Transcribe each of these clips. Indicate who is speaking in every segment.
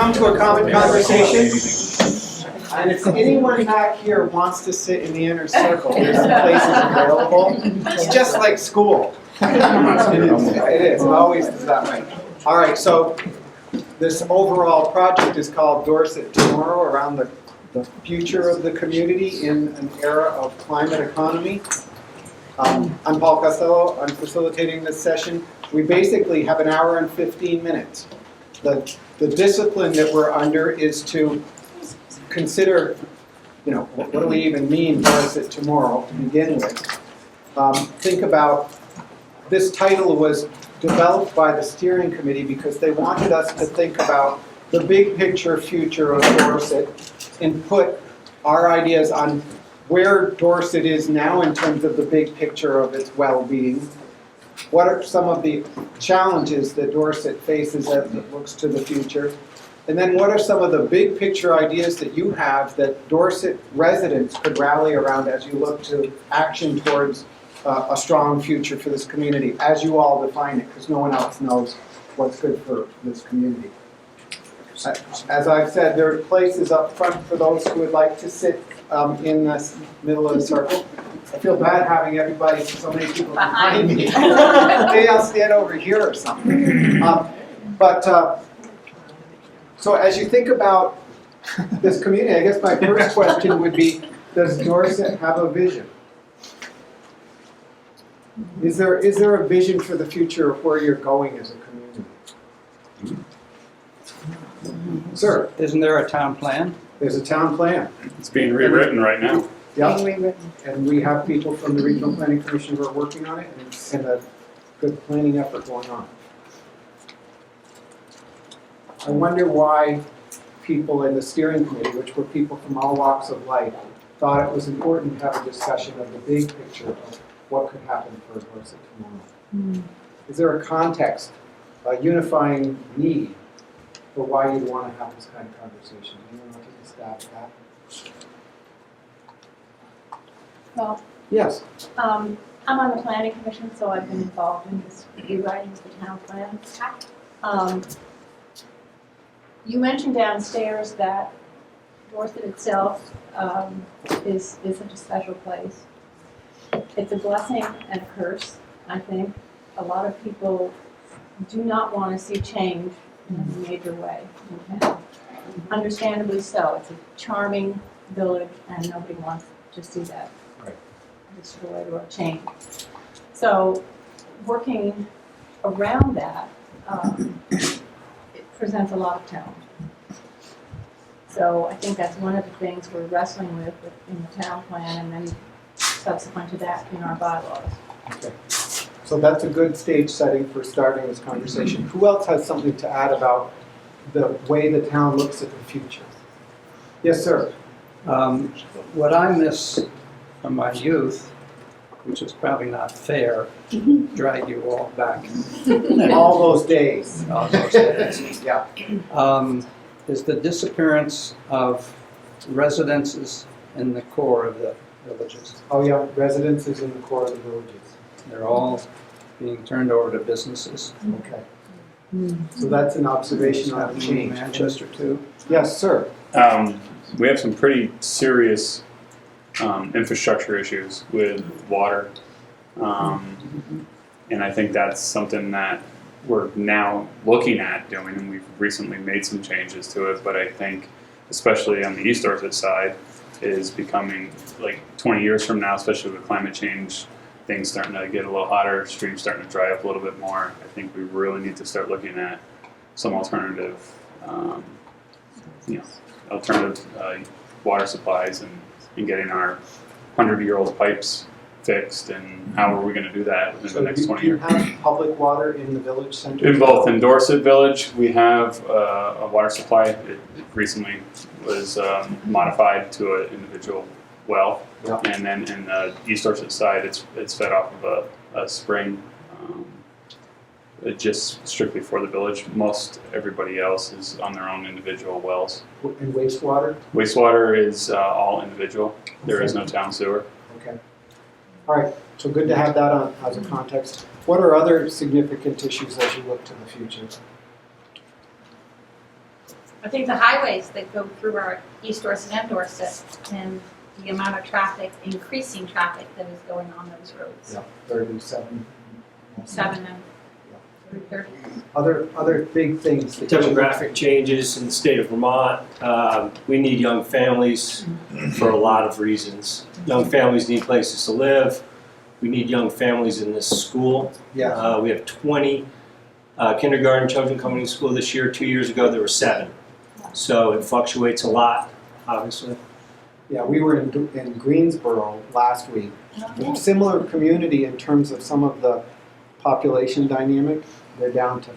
Speaker 1: come to a common conversation. And if anyone back here wants to sit in the inner circle, there's some places available. It's just like school. It is. It always is that way. All right, so this overall project is called Dorset Tomorrow, around the future of the community in an era of climate economy. I'm Paul Costello. I'm facilitating this session. We basically have an hour and 15 minutes. The discipline that we're under is to consider, what do we even mean Dorset Tomorrow to begin with. Think about, this title was developed by the steering committee because they wanted us to think about the big picture future of Dorset and put our ideas on where Dorset is now in terms of the big picture of its well-being. What are some of the challenges that Dorset faces as it looks to the future? And then what are some of the big picture ideas that you have that Dorset residents could rally around as you look to action towards a strong future for this community, as you all define it, because no one else knows what's good for this community. As I've said, there are places up front for those who would like to sit in the middle of the circle. I feel bad having everybody, so many people behind me. Maybe I'll stand over here or something. So as you think about this community, I guess my first question would be, does Dorset have a vision? Is there a vision for the future of where you're going as a community? Sir?
Speaker 2: Isn't there a town plan?
Speaker 1: There's a town plan.
Speaker 3: It's being rewritten right now.
Speaker 1: Yeah, and we have people from the Regional Planning Commission who are working on it, and it's a good planning effort going on. I wonder why people in the steering committee, which were people from all walks of life, thought it was important to have a discussion of the big picture of what could happen for Dorset tomorrow. Is there a context, a unifying need for why you'd want to have this kind of conversation? Anyone want to take a stab at that?
Speaker 4: Well,
Speaker 1: Yes.
Speaker 4: I'm on the planning commission, so I've been involved in this rewriting of the town plan. You mentioned downstairs that Dorset itself is such a special place. It's a blessing and a curse, I think. A lot of people do not want to see change in a major way in town. Understandably so. It's a charming village, and nobody wants to see that destroyed or change. So working around that, it presents a lot of challenge. So I think that's one of the things we're wrestling with in the town plan, and then subsequent to that in our bylaws.
Speaker 1: Okay. So that's a good stage setting for starting this conversation. Who else has something to add about the way the town looks at the future? Yes, sir.
Speaker 2: What I miss from my youth, which is probably not fair, drag you all back.
Speaker 1: All those days.
Speaker 2: All those days.
Speaker 1: Yeah.
Speaker 2: Is the disappearance of residences in the core of the villages.
Speaker 1: Oh yeah, residences in the core of the villages.
Speaker 2: They're all being turned over to businesses.
Speaker 1: Okay. So that's an observation on the change.
Speaker 2: Manchester too.
Speaker 1: Yes, sir.
Speaker 3: We have some pretty serious infrastructure issues with water. And I think that's something that we're now looking at doing, and we've recently made some changes to it, but I think, especially on the East Dorset side, is becoming, like 20 years from now, especially with climate change, things starting to get a little hotter, streams starting to dry up a little bit more. I think we really need to start looking at some alternative, water supplies and getting our 100-year-old pipes fixed, and how are we going to do that within the next 20 years?
Speaker 1: Do you have public water in the village center?
Speaker 3: In both. In Dorset Village, we have a water supply. It recently was modified to an individual well.
Speaker 1: Yep.
Speaker 3: And then in the East Dorset side, it's fed off of a spring, just strictly for the village. Most everybody else is on their own individual wells.
Speaker 1: And wastewater?
Speaker 3: Wastewater is all individual. There is no town sewer.
Speaker 1: Okay. All right, so good to have that on as a context. What are other significant issues as you look to the future?
Speaker 5: I think the highways that go through our East Dorset and Dorset, and the amount of traffic, increasing traffic that is going on those roads.
Speaker 6: Yeah, 37.
Speaker 5: 7 and 30.
Speaker 6: Other big things. that you-
Speaker 7: Demographic changes in the state of Vermont. We need young families for a lot of reasons. Young families need places to live. We need young families in this school.
Speaker 6: Yeah,
Speaker 7: We have 20 kindergarten children coming to school this year. 2 years ago, there were 7. So it fluctuates a lot, obviously.
Speaker 6: yeah, we were in Greensboro last week. Similar community in terms of some of the population dynamic. They're down to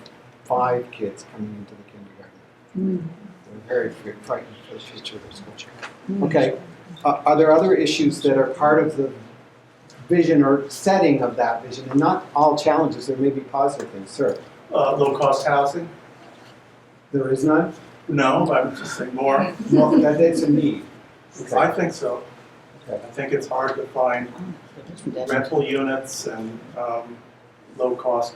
Speaker 6: 5 kids coming into the kindergarten. They're very frightened for the future of their school. Okay, are there other issues that are part of the vision or setting of that vision? And not all challenges, there may be positive things, sir.
Speaker 8: Low-cost housing?
Speaker 6: There is none?
Speaker 8: No, I would just say more.
Speaker 6: Well, that it's a need.
Speaker 8: I think so.
Speaker 6: Okay.
Speaker 8: I think it's hard to find rental units and low-cost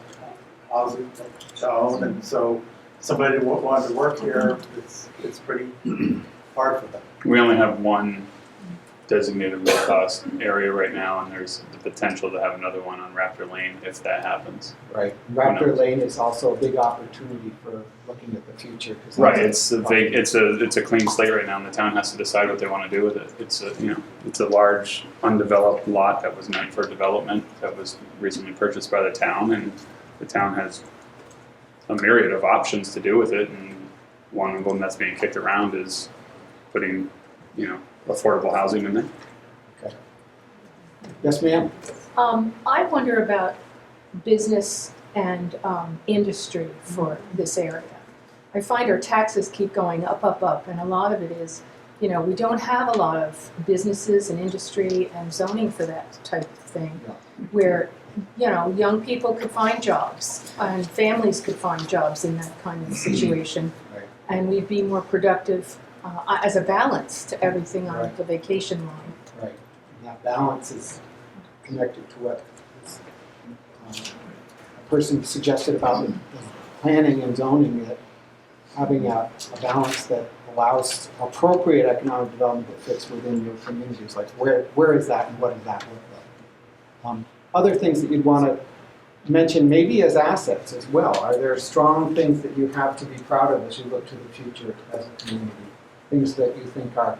Speaker 8: housing to own, and so somebody who wanted to work here, it's pretty hard for them.
Speaker 3: We only have one designated low-cost area right now, and there's the potential to have another one on Raptor Lane if that happens.
Speaker 6: Right. Raptor Lane is also a big opportunity for looking at the future. 'Cause
Speaker 3: Right,
Speaker 6: that's
Speaker 3: it's a clean slate right now, and the town has to decide what they want to do with it. It's a large undeveloped lot that was meant for development that was recently purchased by the town, and the town has a myriad of options to do with it, and one of them that's being kicked around is putting, affordable housing in there.
Speaker 6: Yes, ma'am?
Speaker 9: I wonder about business and industry for this area. I find our taxes keep going up, and a lot of it is, we don't have a lot of businesses and industry and zoning for that type of thing, where, young people could find jobs and families could find jobs in that kind of situation,
Speaker 6: Right.
Speaker 9: and we'd be more productive as a balance to everything on
Speaker 6: Right.
Speaker 9: the vacation line.
Speaker 6: Right. And that balance is connected to what a person suggested about the planning and zoning, that having a balance that allows appropriate economic development that fits within your communities. Like where is that and what does that look like? Other things that you'd want to mention maybe as assets as well. Are there strong things that you have to be proud of as you look to the future as a community? Things that you think are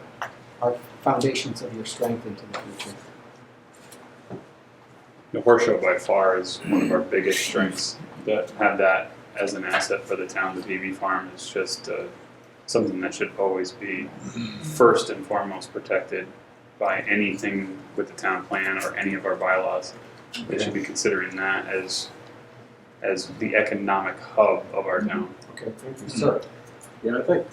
Speaker 6: foundations of your strength into the future?
Speaker 3: The horse show by far is one of our biggest strengths. That have that as an asset for the town. The BB farm is just something that should always be first and foremost protected by anything with the town plan or any of our bylaws. They should be considering that as the economic hub of our town.
Speaker 6: Okay, thank you, sir.
Speaker 10: Yeah, I think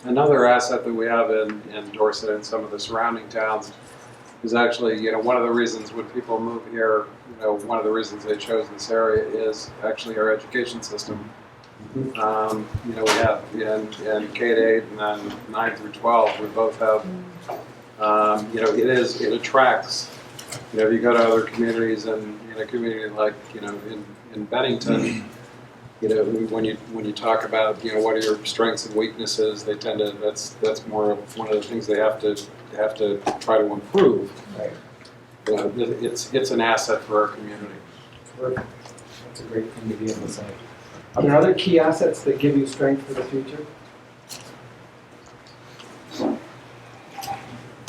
Speaker 10: another asset that we have in Dorset and some of the surrounding towns is actually, one of the reasons when people move here, one of the reasons they chose this area is actually our education system. We have in K-8 and then 9 through 12, we both have, it attracts, if you go to other communities and in a community like, in Bennington, when you talk about, what are your strengths and weaknesses, they tend to, that's more of one of the things they have to try to improve.
Speaker 6: Right.
Speaker 10: It's an asset for our community.
Speaker 6: Terrific. That's a great thing to be able to say. Are there other key assets that give you strength for the future?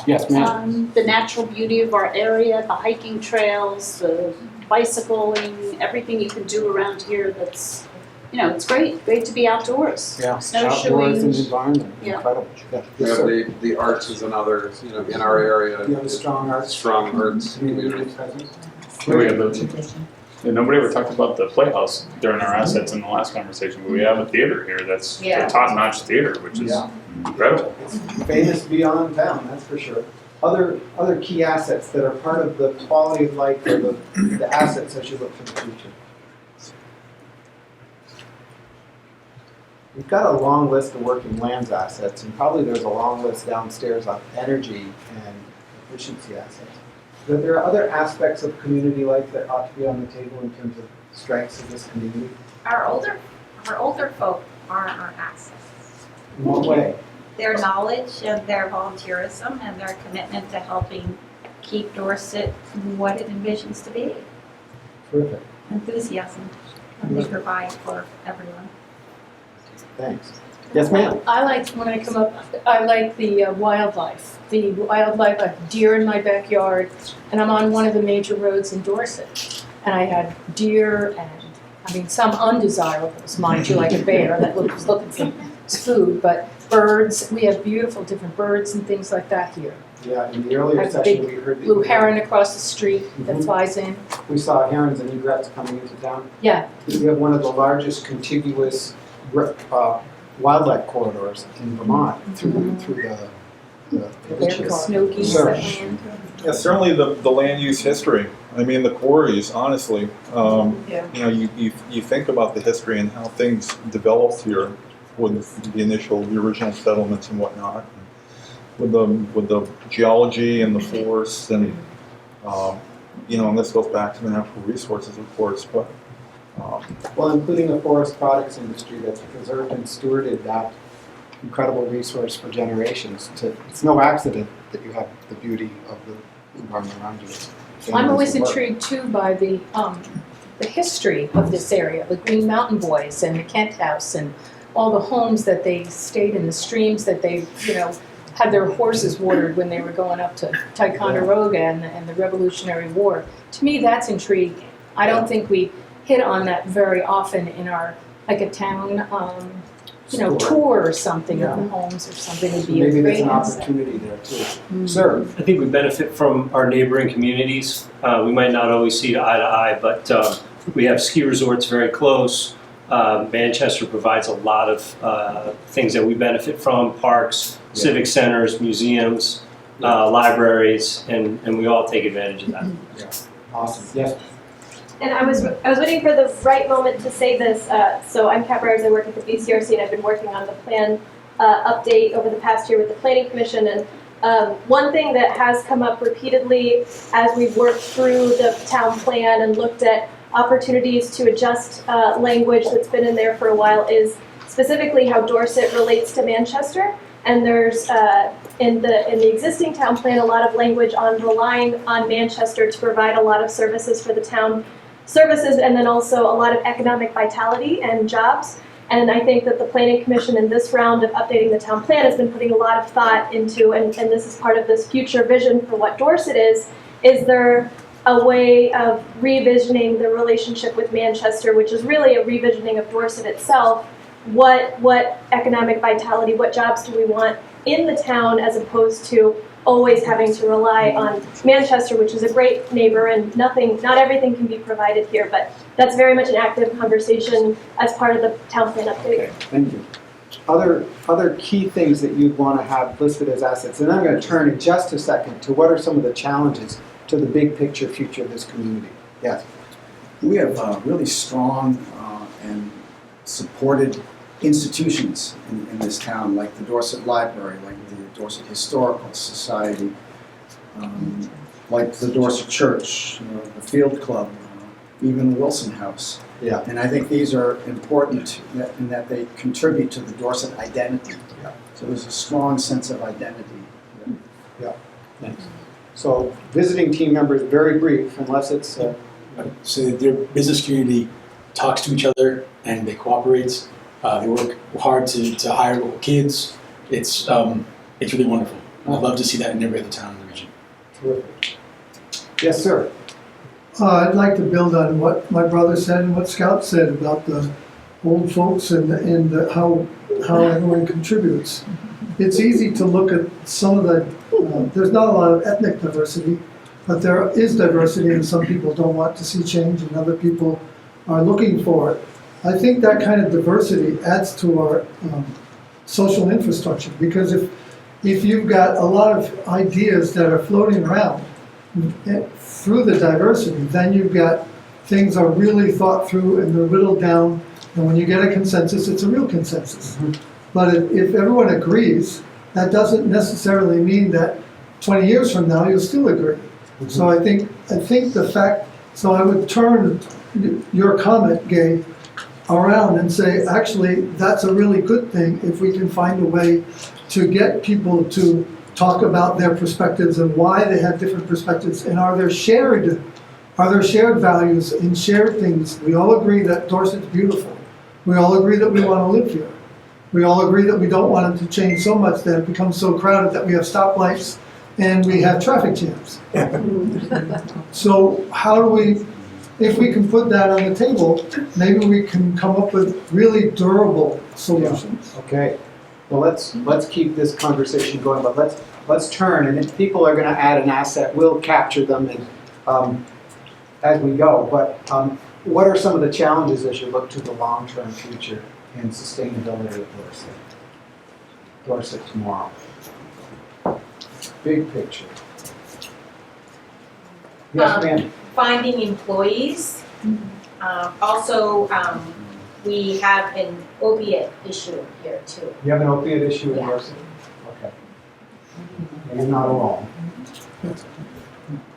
Speaker 6: Yes, ma'am.
Speaker 11: The natural beauty of our area, the hiking trails, the bicycling, everything you can do around here that's, it's great to be outdoors.
Speaker 6: Yeah,
Speaker 11: Snowshoeing.
Speaker 6: outdoors and environment,
Speaker 11: Yeah.
Speaker 6: incredible. Yeah.
Speaker 10: We
Speaker 6: Yes,
Speaker 10: have
Speaker 6: sir.
Speaker 10: the arts is another, in our area.
Speaker 6: You have a strong arts
Speaker 10: Strong arts
Speaker 6: community
Speaker 10: community.
Speaker 6: presence?
Speaker 3: Nobody ever talked about the Playhouse during our assets in the last conversation, but we have a theater here that's a top-notch theater, which is
Speaker 6: Yeah.
Speaker 3: incredible.
Speaker 6: It's famous beyond town, that's for sure. Other key assets that are part of the quality of life or the assets as you look to the future. We've got a long list of working lands assets, and probably there's a long list downstairs on energy and efficiency assets. But there are other aspects of community life that ought to be on the table in terms of strengths of this community.
Speaker 5: Our older folk are our assets.
Speaker 6: In what way?
Speaker 5: Their knowledge and their volunteerism and their commitment to helping keep Dorset what it envisions to be.
Speaker 6: Terrific,
Speaker 5: Enthusiasm that they provide for everyone.
Speaker 6: thanks. Yes, ma'am?
Speaker 9: I like, when I come up, I like the wildlife. The wildlife, I have deer in my backyard, and I'm on one of the major roads in Dorset. And I had deer and, I mean, some undesirables, mind you, like a bear that was looking for food, but birds, we have beautiful different birds and things like that here.
Speaker 6: Yeah, in the earlier
Speaker 9: I have
Speaker 6: session,
Speaker 9: big
Speaker 6: we heard that
Speaker 9: Blue heron across the street that
Speaker 6: Mhm.
Speaker 9: flies in.
Speaker 6: we saw herons and egrets coming into town.
Speaker 9: Yeah,
Speaker 6: We have one of the largest contiguous wildlife corridors in Vermont through the
Speaker 9: there's snow geese
Speaker 6: Sure.
Speaker 9: that land.
Speaker 12: Yeah, certainly the land use history. I mean, the quarries, honestly.
Speaker 9: Yeah.
Speaker 12: You know, you think about the history and how things developed here with the original settlements and whatnot. With the geology and the forests and, you know, and this goes back to the natural resources, of course, but.
Speaker 6: Well, including the forest products industry that's preserved and stewarded that incredible resource for generations. It's no accident that you have the beauty of the environment around you.
Speaker 9: I'm always
Speaker 6: Work.
Speaker 9: intrigued too by the history of this area, the Green Mountain Boys and the Kent House and all the homes that they stayed in, the streams that they, you know, had their horses watered when they were going up to Ticonderoga and the Revolutionary War. To me, that's intriguing. I don't think we hit on that very often in our, like a town, you know, tour or something of the homes or something would
Speaker 6: So
Speaker 9: be a
Speaker 6: maybe there's
Speaker 9: great
Speaker 6: an
Speaker 9: insight.
Speaker 6: opportunity there to serve.
Speaker 7: I think we benefit from our neighboring communities. We might not always see eye to eye, but we have ski resorts very close. Manchester provides a lot of things that we benefit from, parks, civic centers, museums, libraries, and we all take advantage of that.
Speaker 6: Awesome, yes.
Speaker 13: And I was waiting for the right moment to say this. So I'm Kat Byers, I work at the BCRC, and I've been working on the plan update over the past year with the Planning Commission. And one thing that has come up repeatedly as we've worked through the town plan and looked at opportunities to adjust language that's been in there for a while is specifically how Dorset relates to Manchester. And there's in the existing town plan a lot of language on relying on Manchester to provide a lot of services for the town services, and then also a lot of economic vitality and jobs. And I think that the Planning Commission in this round of updating the town plan has been putting a lot of thought into, and this is part of this future vision for what Dorset is there a way of revisioning the relationship with Manchester, which is really a revisioning of Dorset itself? What economic vitality, what jobs do we want in the town as opposed to always having to rely on Manchester, which is a great neighbor, and not everything can be provided here, but that's very much an active conversation as part of the town plan update.
Speaker 6: Okay, thank you. Other key things that you'd want to have listed as assets, and I'm going to turn in just a second to what are some of the challenges to the big picture future of this community. Yes.
Speaker 14: We have really strong and supported institutions in this town, like the Dorset Library, like the Dorset Historical Society, like the Dorset Church, the Field Club, even the Wilson House.
Speaker 6: Yeah.
Speaker 14: And I think these are important in that they contribute to the Dorset identity.
Speaker 6: Yeah.
Speaker 14: So there's a strong sense of identity.
Speaker 6: Yeah. Thanks. So visiting team members, very brief, unless it's.
Speaker 15: So their business community talks to each other and they cooperate. They work hard to hire local kids. It's really wonderful. I'd love to see that in every other town in the region.
Speaker 6: Terrific. Yes, sir.
Speaker 16: I'd like to build on what my brother said and what Scout said about the old folks and how everyone contributes. It's easy to look at some of the, there's not a lot of ethnic diversity, but there is diversity, and some people don't want to see change and other people are looking for it. I think that kind of diversity adds to our social infrastructure, because if you've got a lot of ideas that are floating around through the diversity, then you've got things are really thought through and they're whittled down, and when you get a consensus, it's a real consensus. But if everyone agrees, that doesn't necessarily mean that 20 years from now you'll still agree. So I think the fact, so I would turn your comment, Gay, around and say, actually, that's a really good thing if we can find a way to get people to talk about their perspectives and why they have different perspectives, and are there shared values and shared things. We all agree that Dorset's beautiful. We all agree that we want to live here. We all agree that we don't want it to change so much that it becomes so crowded that we have stoplights and we have traffic jams. So how do we, if we can put that on the table, maybe we can come up with really durable solutions.
Speaker 6: Okay, well, let's keep this conversation going, but let's turn, and if people are gonna add an asset, we'll capture them and, as we go, but what are some of the challenges as you look to the long-term future and sustainability of Dorset? Dorset Tomorrow. Big picture. Yes, ma'am.
Speaker 17: Finding employees. Also, we have an opiate issue here too.
Speaker 6: You have an opiate issue in
Speaker 17: Yeah.
Speaker 6: Dorset? Okay. And you're not alone.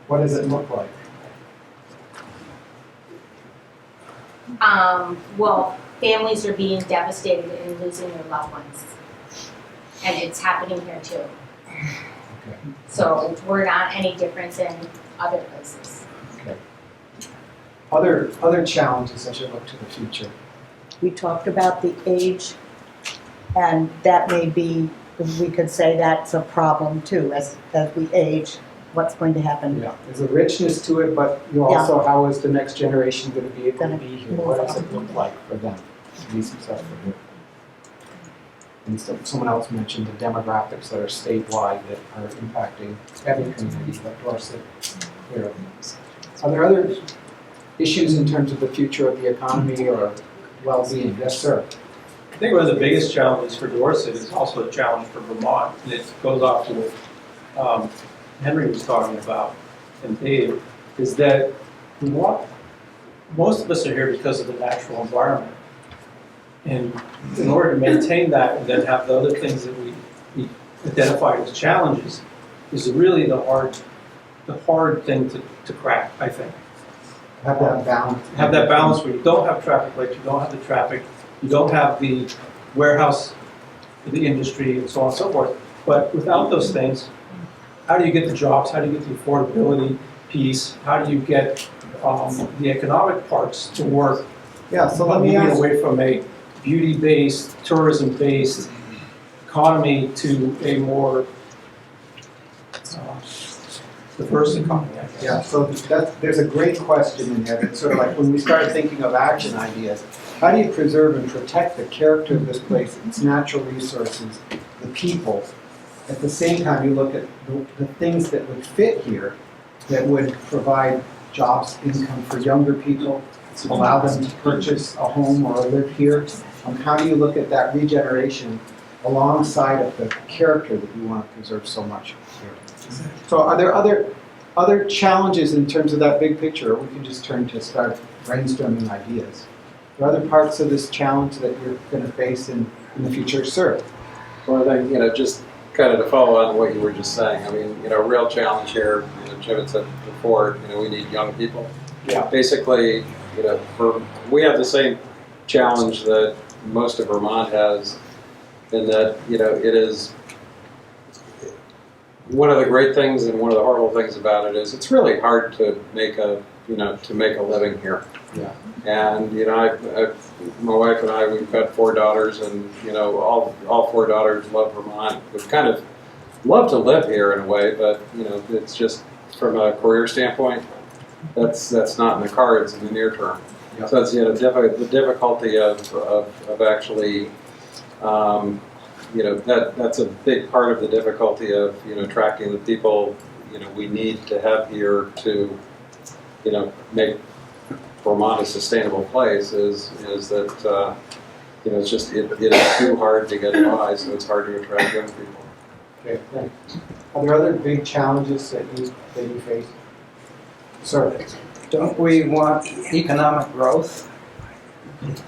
Speaker 6: What does it look like?
Speaker 17: Well, families are being devastated and losing their loved ones. And it's happening here too.
Speaker 6: Okay.
Speaker 17: So we're not any different than other places.
Speaker 6: Okay. Other challenges as you look to the future?
Speaker 18: We talked about the age, and that may be, we could say that's a problem too, as we age, what's going to happen.
Speaker 6: Yeah, there's a richness to it, but you also, how is the next generation going to be able to be here? What does it look like for them to be successful here? And someone else mentioned the demographics that are statewide that are impacting every community, like Dorset. Here. Are there other issues in terms of the future of the economy or well-being? Yes, sir.
Speaker 19: I think one of the biggest challenges for Dorset is also a challenge for Vermont, and it goes off to what Henry was talking about, and Dave, is that most of us are here because of the natural environment. And in order to maintain that and then have the other things that we identified as challenges is really the hard thing to crack, I think.
Speaker 6: Have that balance.
Speaker 19: Have that balance where you don't have traffic lights, you don't have the traffic, you don't have the warehouse, the industry, and so on and so forth. But without those things, how do you get the jobs? How do you get the affordability piece? How do you get the economic parts to work?
Speaker 6: Yeah, so let me
Speaker 19: moving
Speaker 6: ask.
Speaker 19: away from a beauty-based, tourism-based economy to a more diverse economy, I guess.
Speaker 6: Yeah, so there's a great question in there. It's sort of like when we start thinking of action ideas, how do you preserve and protect the character of this place, its natural resources, the people? At the same time, you look at the things that would fit here, that would provide jobs, income for younger people, allow them to purchase a home or live here. How do you look at that regeneration alongside of the character that you want to preserve so much here? So are there other challenges in terms of that big picture, or we can just turn to start brainstorming ideas? Are there other parts of this challenge that you're going to face in the future? Sir?
Speaker 10: Well, I think, just kind of to follow on what you were just saying, I mean, real challenge here, Jim had said before, we need young people.
Speaker 6: Yeah.
Speaker 10: Basically, we have the same challenge that most of Vermont has, in that, it is one of the great things and one of the horrible things about it is it's really hard to make a living here.
Speaker 6: Yeah.
Speaker 10: And my wife and I, we've got 4 daughters, and all 4 daughters love Vermont. We kind of love to live here in a way, but it's just from a career standpoint, that's not in the cards in the near term.
Speaker 6: Yeah.
Speaker 10: So it's the difficulty of actually. That's a big part of the difficulty of attracting the people we need to have here to make Vermont a sustainable place is that it's just it is too hard to get by, so it's hard to attract young people.
Speaker 6: Okay, thanks. Are there other big challenges that you face? Sir?
Speaker 2: Don't we want economic growth?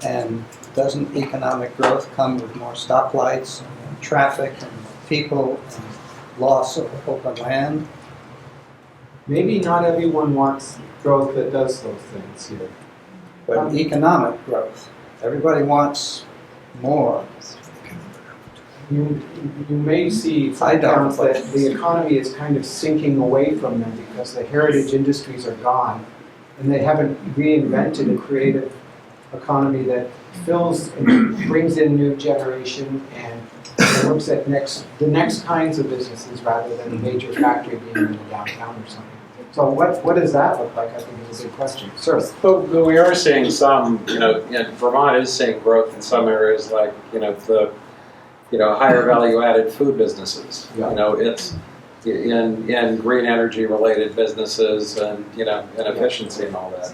Speaker 2: And doesn't economic growth come with more stoplights, and traffic, and people, and loss of open land?
Speaker 6: Maybe not everyone wants growth that does those things here.
Speaker 2: But economic growth, Everybody wants more.
Speaker 6: You may see
Speaker 2: I don't.
Speaker 6: towns that the economy is kind of sinking away from them because the heritage industries are gone, and they haven't reinvented a creative economy that fills and brings in new generation and looks at the next kinds of businesses rather than a major factory being in the downtown or something. So what does that look like? I think is a good question. Sir?
Speaker 10: But we are seeing some, Vermont is seeing growth in some areas like, the, higher value added food businesses.
Speaker 6: Yeah.
Speaker 10: It's in green energy related businesses and, and efficiency and all that.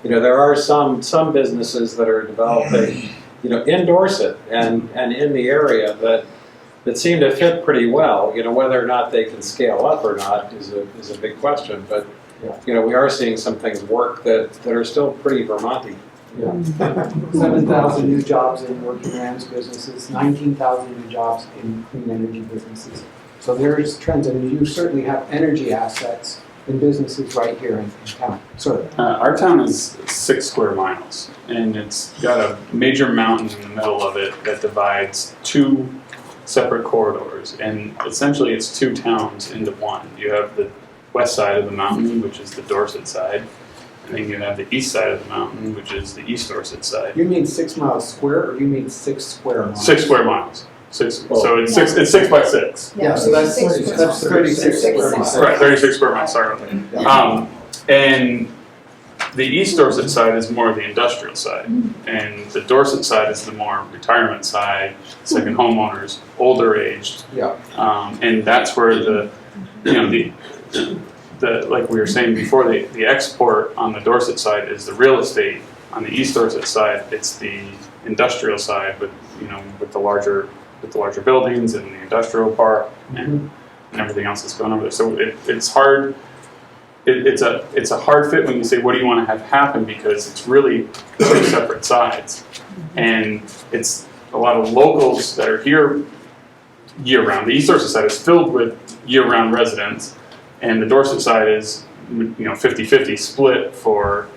Speaker 10: There are some businesses that are developing, in Dorset and in the area that seem to fit pretty well. Whether or not they can scale up or not is a big question. But we are seeing some things work that are still pretty Vermonty.
Speaker 6: Yeah. 7,000 new jobs in working man's businesses, 19,000 new jobs in clean energy businesses. So there is trends, and you certainly have energy assets in businesses right here in town. Sir?
Speaker 3: Our town is 6 square miles, and it's got a major mountain in the middle of it that divides 2 separate corridors, and essentially it's 2 towns into one. You have the west side of the mountain, which is the Dorset side, and then you have the east side of the mountain, which is the East Dorset side.
Speaker 6: You mean 6 miles square, or you mean 6 square miles?
Speaker 3: 6 square miles. So it's 6 by 6.
Speaker 6: Yeah, so that's 36 square miles.
Speaker 3: Right, 36 square miles. Sorry about that. And the East Dorset side is more of the industrial side, and the Dorset side is the more retirement side, second homeowners, older aged.
Speaker 6: Yeah.
Speaker 3: And that's where the like we were saying before, the export on the Dorset side is the real estate. On the East Dorset side, it's the industrial side with the larger buildings and the industrial park and everything else that's going over there. So it's hard. It's a hard fit when you say, what do you want to have happen, because it's really 2 separate sides, and it's a lot of locals that are here year round. The East Dorset side is filled with year round residents, and the Dorset side is 50-50 split for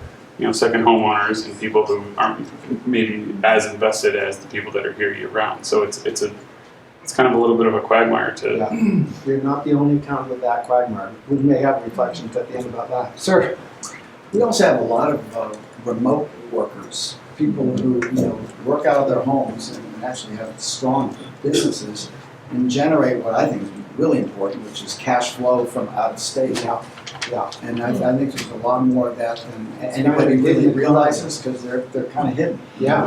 Speaker 3: second homeowners and people who aren't maybe as invested as the people that are here year round. So it's kind of a little bit of a quagmire to.
Speaker 6: Yeah. You're not the only town with that quagmire. We may have reflections at the end about that. Sir?
Speaker 14: We also have a lot of remote workers, people who work out of their homes and actually have strong businesses and generate what I think is really important, which is cash flow from out of state.
Speaker 6: Yeah.
Speaker 14: And I think there's a lot more of that than anybody really realizes, because they're kind of hidden.
Speaker 6: Yeah.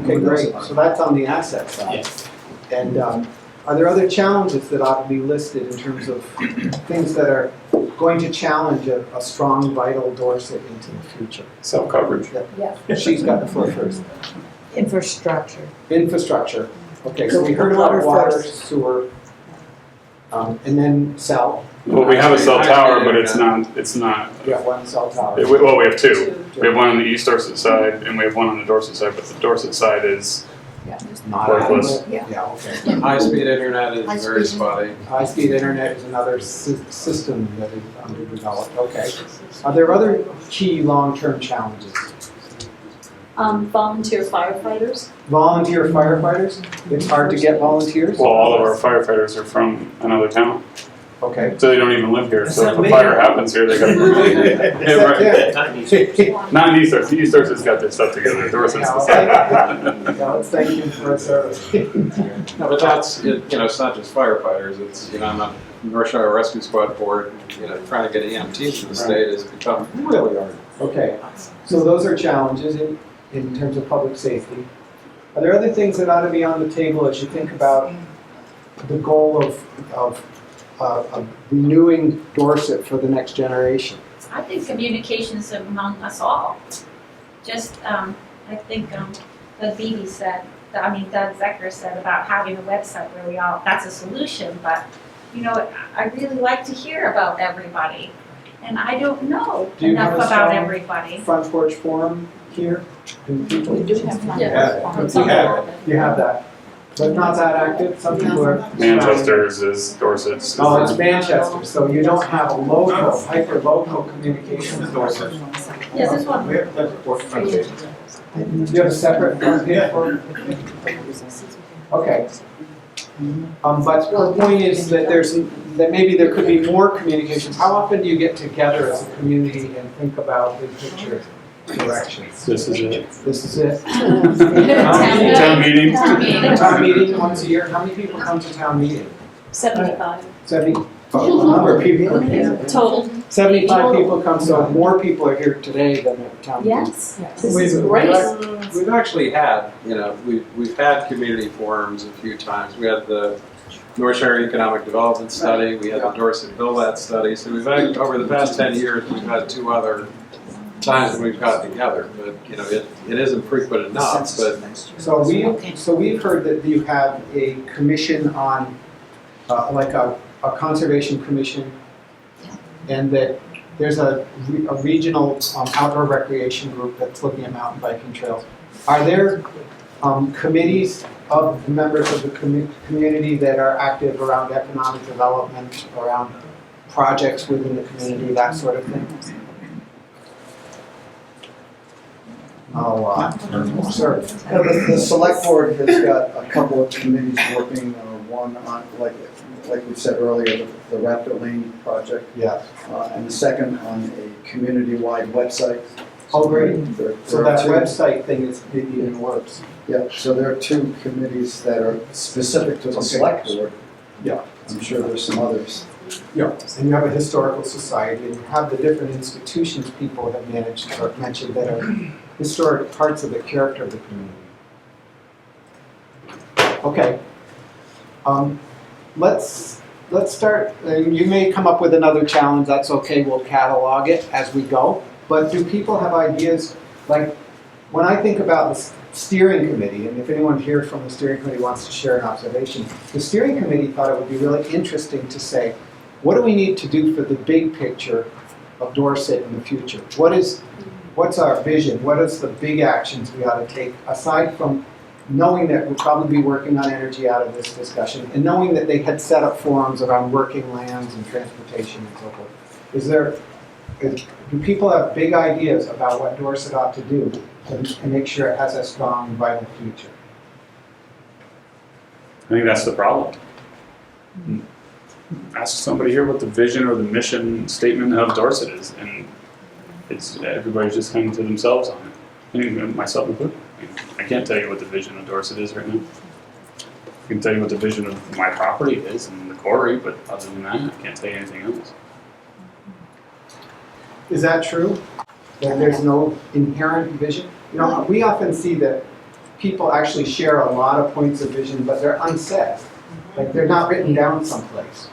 Speaker 6: Okay, great. So that's on the asset side.
Speaker 14: Yes.
Speaker 6: And are there other challenges that ought to be listed in terms of things that are going to challenge a strong, vital Dorset into the future?
Speaker 3: Cell coverage.
Speaker 6: Yeah. She's got the floor first.
Speaker 18: Infrastructure.
Speaker 6: Infrastructure. Okay, so we heard about water, sewer, and then cell.
Speaker 3: Well, we have a cell tower, but it's not.
Speaker 6: Yeah, one cell tower.
Speaker 3: Well, we have 2. We have one on the East Dorset side, and we have one on the Dorset side, but the Dorset side is
Speaker 6: not
Speaker 3: worthless.
Speaker 6: Yeah, okay.
Speaker 10: High-speed internet is very spotty.
Speaker 6: High-speed internet is another system that is underdeveloped. Okay. Are there other key long-term challenges?
Speaker 11: Volunteer firefighters.
Speaker 6: Volunteer firefighters? It's hard to get volunteers?
Speaker 3: Well, all of our firefighters are from another town.
Speaker 6: Okay.
Speaker 3: So they don't even live here. So if a fire happens here, they got to. Not in East Dorset. East Dorset's got their stuff together. Dorset's the same.
Speaker 6: Let's thank you for service.
Speaker 10: No, but that's it's not just firefighters. It's I'm on North Shore Rescue Squad board. Trying to get EMTs in the state has become really hard.
Speaker 6: Okay. So those are challenges in terms of public safety. Are there other things that ought to be on the table as you think about the goal of renewing Dorset for the next generation?
Speaker 5: I think communications among us all. Just, I think Doug Beebe said, Doug Zecker said about having a website where we all, that's a solution, but, I really like to hear about everybody. And I don't know enough about everybody.
Speaker 6: Front porch forum here? Do people?
Speaker 5: We do have front
Speaker 6: porch
Speaker 5: forum.
Speaker 6: You have that. But not that active. Some people are.
Speaker 3: Manchester's is Dorset's.
Speaker 6: Oh, it's Manchester. So you don't have a local, hyper-local communications Dorset.
Speaker 4: Yeah, this one.
Speaker 1: We have a front page. Do you have a separate front page for? Okay. But the point is that that maybe there could be more communications. How often do you get together as a community and think about big picture directions?
Speaker 3: This is it.
Speaker 1: This is it?
Speaker 3: Town meeting.
Speaker 1: Town meeting once a year. How many people come to town meeting?
Speaker 11: 75.
Speaker 1: 70? A number of people.
Speaker 11: Total.
Speaker 1: 75 people come, so more people are here today than at town meeting.
Speaker 11: Yes, this is great.
Speaker 10: We've actually had, we've had community forums a few times. We had the North Shore Economic Development Study, we had the Dorset Billet Study, so we've had, over the past 10 years, we've had 2 other times when we've got together, but, it isn't frequent enough, but.
Speaker 1: So we've heard that you have a commission on, like a conservation commission, and that there's a regional outdoor recreation group that's looking at mountain biking trails. Are there committees of members of the community that are active around economic development, around projects within the community, that sort of thing? Sir.
Speaker 14: The select board has got a couple of committees working, one on, like we said earlier, the Raptor Lane project.
Speaker 1: Yes.
Speaker 14: And the second on a community-wide website.
Speaker 1: Oh, great. So
Speaker 14: There are
Speaker 1: that
Speaker 14: 2
Speaker 1: website thing is maybe in the works.
Speaker 14: Yeah, so there are 2 committees that are specific to the select board.
Speaker 1: Yeah.
Speaker 14: I'm sure there's some others.
Speaker 1: Yeah, and you have a historical society, and you have the different institutions people have managed or mentioned that are historic parts of the character of the community. Okay. Let's start. You may come up with another challenge. That's okay. We'll catalog it as we go. But do people have ideas? Like when I think about the steering committee, and if anyone here from the steering committee wants to share an observation, the steering committee thought it would be really interesting to say, what do we need to do for the big picture of Dorset in the future? What's our vision? What is the big actions we ought to take, aside from knowing that we'll probably be working on energy out of this discussion, and knowing that they had set up forums around working lands and transportation and so forth. Do people have big ideas about what Dorset ought to do to make sure it has a strong, vital future?
Speaker 3: I think that's the problem. Ask somebody here what the vision or the mission statement of Dorset is, and everybody's just coming to themselves on it. And myself included. I can't tell you what the vision of Dorset is right now. I can tell you what the vision of my property is and the quarry, but other than that, I can't tell you anything else.
Speaker 1: Is that true? That there's no inherent vision? We often see that people actually share a lot of points of vision, but they're unsaid. Like they're not written down someplace.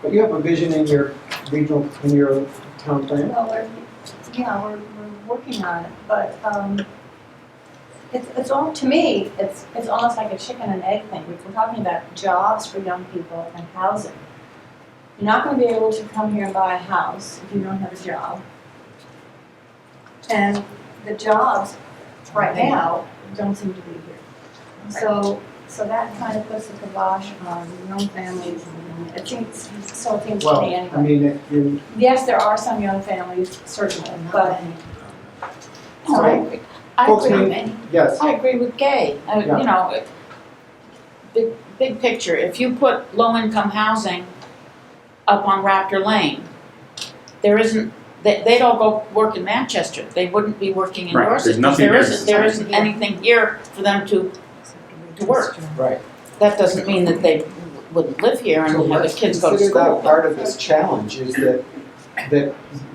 Speaker 1: But you have a vision in your regional, in your town plan?
Speaker 4: Well, we're working on it, but it's all, to me, it's almost like a chicken and egg thing. We're talking about jobs for young people and housing. You're not going to be able to come here and buy a house if you don't have a job. And the jobs right now don't seem to be here. So that kind of puts the kibosh on young families. And it seems to me anyway.
Speaker 1: I mean,
Speaker 4: Yes, there are some young families, certainly, but.
Speaker 18: I
Speaker 1: folks
Speaker 18: agree.
Speaker 1: may- yes.
Speaker 18: I agree with Gay.
Speaker 1: Yeah.
Speaker 20: Big picture, if you put low-income housing up on Raptor Lane, they'd all go work in Manchester. They wouldn't be working in
Speaker 3: Right,
Speaker 20: Dorset.
Speaker 3: there's nothing
Speaker 20: There isn't anything here for them to work.
Speaker 1: Right.
Speaker 20: That doesn't mean that they wouldn't live here and have the kids go to
Speaker 1: Consider
Speaker 20: school.
Speaker 1: that part of this challenge is that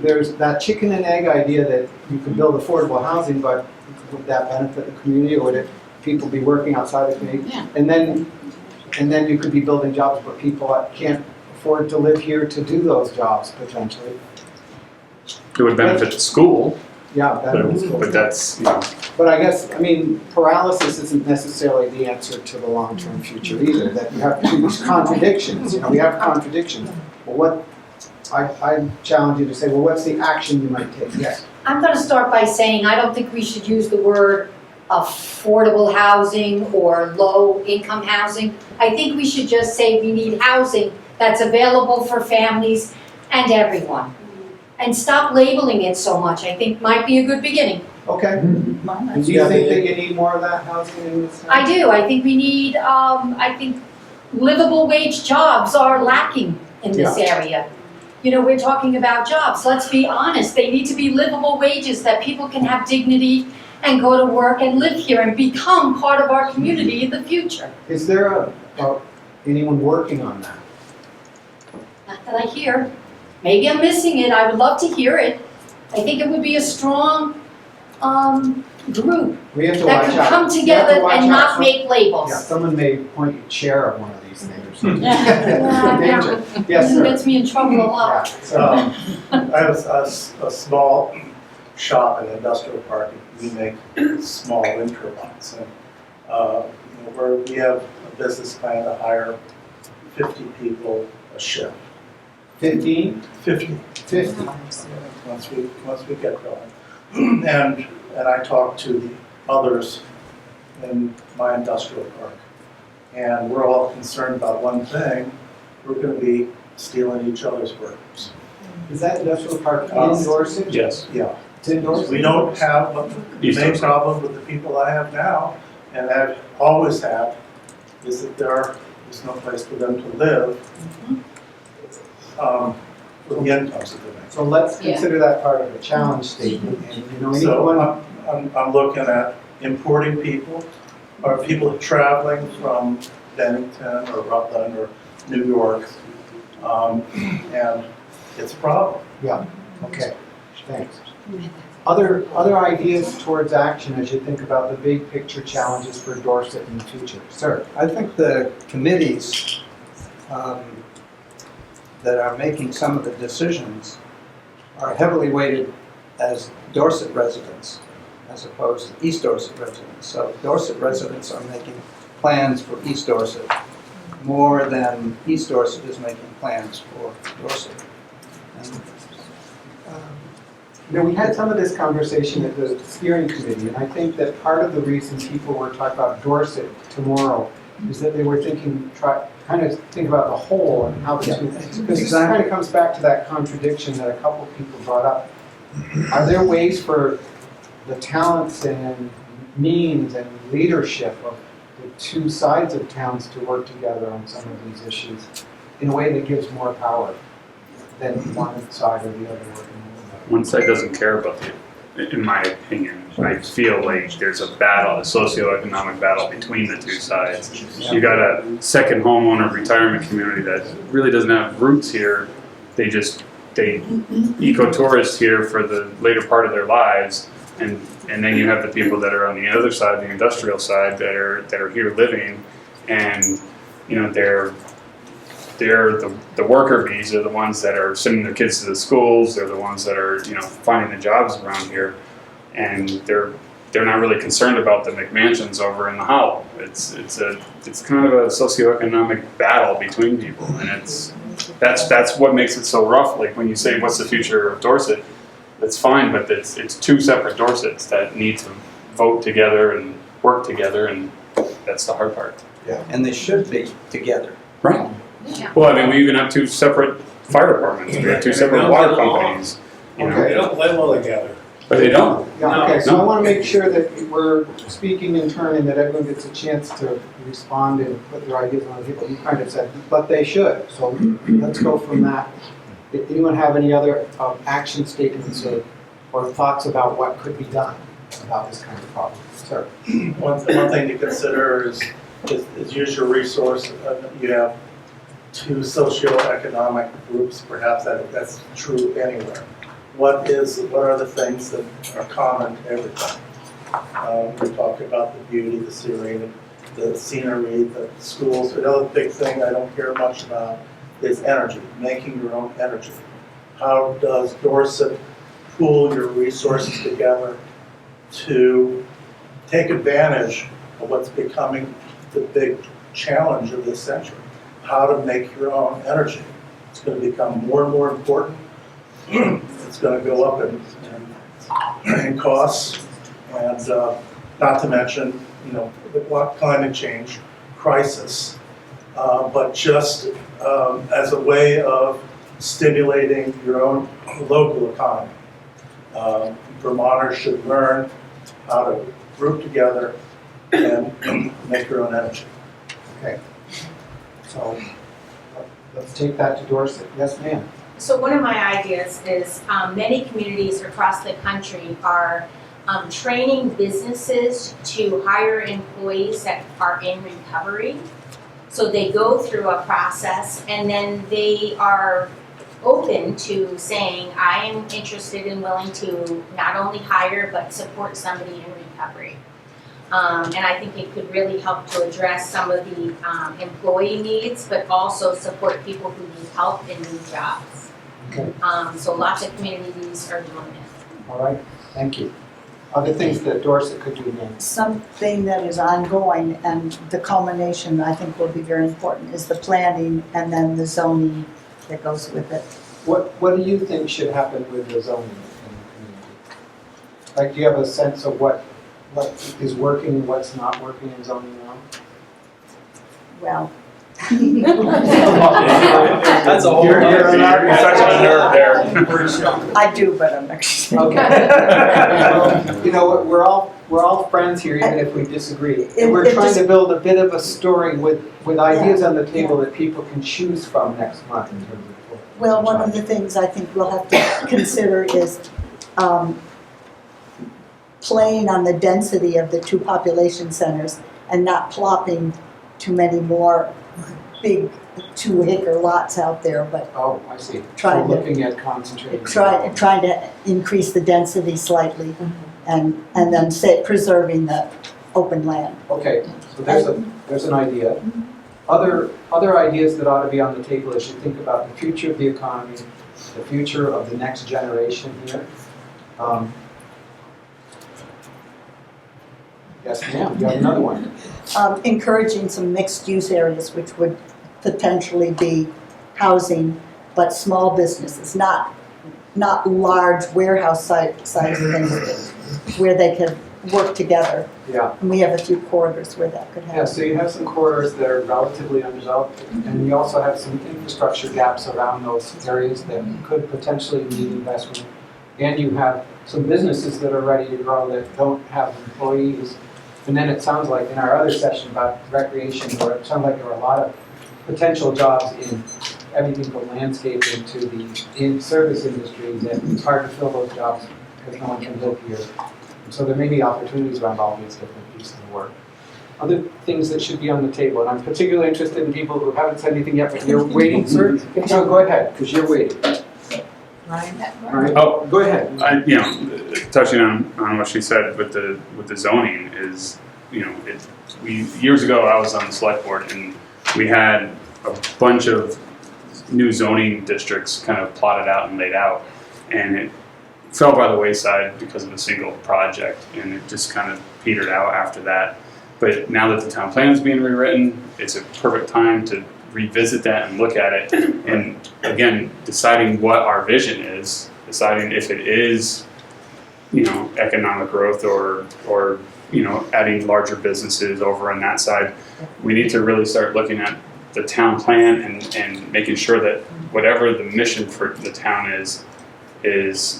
Speaker 1: there's that chicken and egg idea that you can build affordable housing, but would that benefit the community, or would people be working outside the community?
Speaker 20: Yeah.
Speaker 1: And then you could be building jobs, but people can't afford to live here to do those jobs potentially.
Speaker 3: It would benefit the school,
Speaker 1: Yeah,
Speaker 3: but that's,
Speaker 1: But I guess, paralysis isn't necessarily the answer to the long-term future either, that you have these contradictions, we have contradictions. Well, I challenge you to say, well, what's the action you might take? Yes.
Speaker 21: I'm going to start by saying I don't think we should use the word affordable housing or low-income housing. I think we should just say we need housing that's available for families and everyone. and stop labeling it so much, I think might be a good beginning.
Speaker 1: Okay. And do you think that you need more of that housing in this town?
Speaker 21: I do. I think we need, I think livable wage jobs are lacking in this area. You know, we're talking about jobs. Let's be honest. They need to be livable wages that people can have dignity and go to work and live here and become part of our community in the future.
Speaker 1: Is there anyone working on that?
Speaker 21: Not that I hear. Maybe I'm missing it. I would love to hear it. I think it would be a strong group
Speaker 1: We have to
Speaker 21: that
Speaker 1: watch
Speaker 21: could
Speaker 1: out.
Speaker 21: come
Speaker 1: We have to
Speaker 21: together
Speaker 1: watch
Speaker 21: and
Speaker 1: out.
Speaker 21: not make labels.
Speaker 1: Yeah, someone may point you chair of one of these things or something.
Speaker 21: Yeah.
Speaker 1: Danger. Yes,
Speaker 21: It
Speaker 1: sir.
Speaker 21: gets me in trouble a lot.
Speaker 8: I have a small shop in an industrial park. We make small wind turbines. And, where we have a business plan to hire 50 people a shift.
Speaker 1: 15?
Speaker 8: 50.
Speaker 1: 50.
Speaker 8: Once we get going. And I talk to the others in my industrial park. And we're all concerned about one thing. We're going to be stealing each other's workers.
Speaker 1: Is that industrial park in Dorset?
Speaker 3: Yes.
Speaker 8: Yeah.
Speaker 1: It's in Dorset?
Speaker 8: We don't have the
Speaker 3: East
Speaker 8: main
Speaker 3: Dorset.
Speaker 8: problem with the people I have now, and I've always had, is that there is no place for them to live for the incomes that they're making.
Speaker 1: So let's consider that part of a challenge statement. And, you know,
Speaker 8: So
Speaker 1: anyone,
Speaker 8: I'm looking at importing people, or people traveling from Bennington or Rutland or New York, and it's a problem.
Speaker 1: yeah, okay, thanks. Other ideas towards action as you think about the big picture challenges for Dorset in the future? Sir?
Speaker 2: I think the committees that are making some of the decisions are heavily weighted as Dorset residents as opposed to East Dorset residents. So Dorset residents are making plans for East Dorset more than East Dorset is making plans for Dorset. And,
Speaker 1: You know, we had some of this conversation at the steering committee, and I think that part of the reason people were talking about Dorset Tomorrow is that they were kind of think about the whole and how the two, because this kind of comes back to that contradiction that a couple people brought up. Are there ways for the talents and means and leadership of the two sides of towns to work together on some of these issues in a way that gives more power than one side or the other working?
Speaker 3: One side doesn't care about it, in my opinion. I feel like there's a battle, a socioeconomic battle between the two sides. You got a second homeowner retirement community that really doesn't have roots here. They eco-tourist here for the later part of their lives, and then you have the people that are on the other side, the industrial side, that are here living, and you know they're the worker bees. They're the ones that are sending their kids to the schools. They're the ones that are finding the jobs around here, and they're not really concerned about the McMansions over in the Hollow. It's kind of a socioeconomic battle between people, and that's what makes it so rough. Like when you say what's the future of Dorset, that's fine, but it's two separate Dorsets that need to vote together and work together, and that's the hard part.
Speaker 2: Yeah, and they should be together.
Speaker 3: Right. Well, I mean, we even have two separate fire departments. We have two separate water companies. You know?
Speaker 8: They don't play well together.
Speaker 3: But they don't.
Speaker 1: Yeah, okay, so I want to make sure that we're speaking in turn and that everyone gets a chance to respond and put their ideas on the table. You kind of said, but they should. So let's go from that. Did anyone have any other action statements or thoughts about what could be done about this kind of problem? Sir?
Speaker 8: One thing to consider is use your resource. You have two socioeconomic groups, perhaps that's true anywhere. What are the things that are common to everything? We talk about the beauty, the scenery, the schools. Another big thing I don't hear much about is energy, making your own energy. How does Dorset pool your resources together to take advantage of what's becoming the big challenge of this century? How to make your own energy. It's going to become more and more important. It's going to go up in costs, and not to mention, the climate change crisis. But just as a way of stimulating your own local economy. Vermonters should learn how to group together and make your own energy.
Speaker 6: Okay. So let's take that to Dorset. Yes, ma'am.
Speaker 17: So one of my ideas is many communities across the country are training businesses to hire employees that are in recovery. So they go through a process and then they are open to saying, I am interested and willing to not only hire but support somebody in recovery. And I think it could really help to address some of the employee needs, but also support people who need help and need jobs.
Speaker 6: Okay.
Speaker 17: So lots of communities are doing it.
Speaker 6: All right. Thank you. Other things that Dorset could do next?
Speaker 18: Something that is ongoing and the culmination I think will be very important is the planning and then the zoning that goes with it.
Speaker 6: What do you think should happen with the zoning in the community? Like, do you have a sense of what is working and what's not working in zoning now?
Speaker 18: Well.
Speaker 19: That's a whole
Speaker 3: You're touching a nerve there.
Speaker 18: I do, but I'm actually.
Speaker 6: Okay. You know, we're all friends here, even if we disagree. And we're trying to build a bit of a story with ideas on the table that people can choose from next month in terms of.
Speaker 18: Well, one of the things I think we'll have to consider is playing on the density of the two population centers and not plopping too many more big 2-acre lots out there, but
Speaker 6: oh, I see.
Speaker 18: Trying
Speaker 6: so
Speaker 18: to
Speaker 6: looking at concentrating.
Speaker 18: trying to increase the density slightly, and then preserving the open land.
Speaker 6: Okay, so there's an idea. Other ideas that ought to be on the table as you think about the future of the economy, the future of the next generation here. Yes, ma'am. You have another one.
Speaker 18: Encouraging some mixed-use areas, which would potentially be housing, but small businesses, not large warehouse size things, where they could work together.
Speaker 6: Yeah.
Speaker 18: And we have a few corridors where that could happen.
Speaker 6: Yeah, so you have some corridors that are relatively undeveloped, and you also have some infrastructure gaps around those areas that could potentially need investment. And you have some businesses that are ready to grow that don't have employees. And then it sounds like in our other session about recreation, where it sounded like there were a lot of potential jobs in everything from landscaping to the in-service industries, and it's hard to fill those jobs because no one can live here. And so there may be opportunities around all these different pieces of work. Other things that should be on the table, and I'm particularly interested in people who haven't said anything yet, but you're waiting, sir. No, go ahead, because you're waiting. Right.
Speaker 3: Oh,
Speaker 6: go ahead.
Speaker 3: Touching on what she said with the zoning is, years ago I was on the select board and we had a bunch of new zoning districts kind of plotted out and laid out, and it fell by the wayside because of a single project, and it just kind of petered out after that. But now that the town plan is being rewritten, it's a perfect time to revisit that and look at it, and again, deciding what our vision is, deciding if it is, economic growth or adding larger businesses over on that side. We need to really start looking at the town plan and making sure that whatever the mission for the town is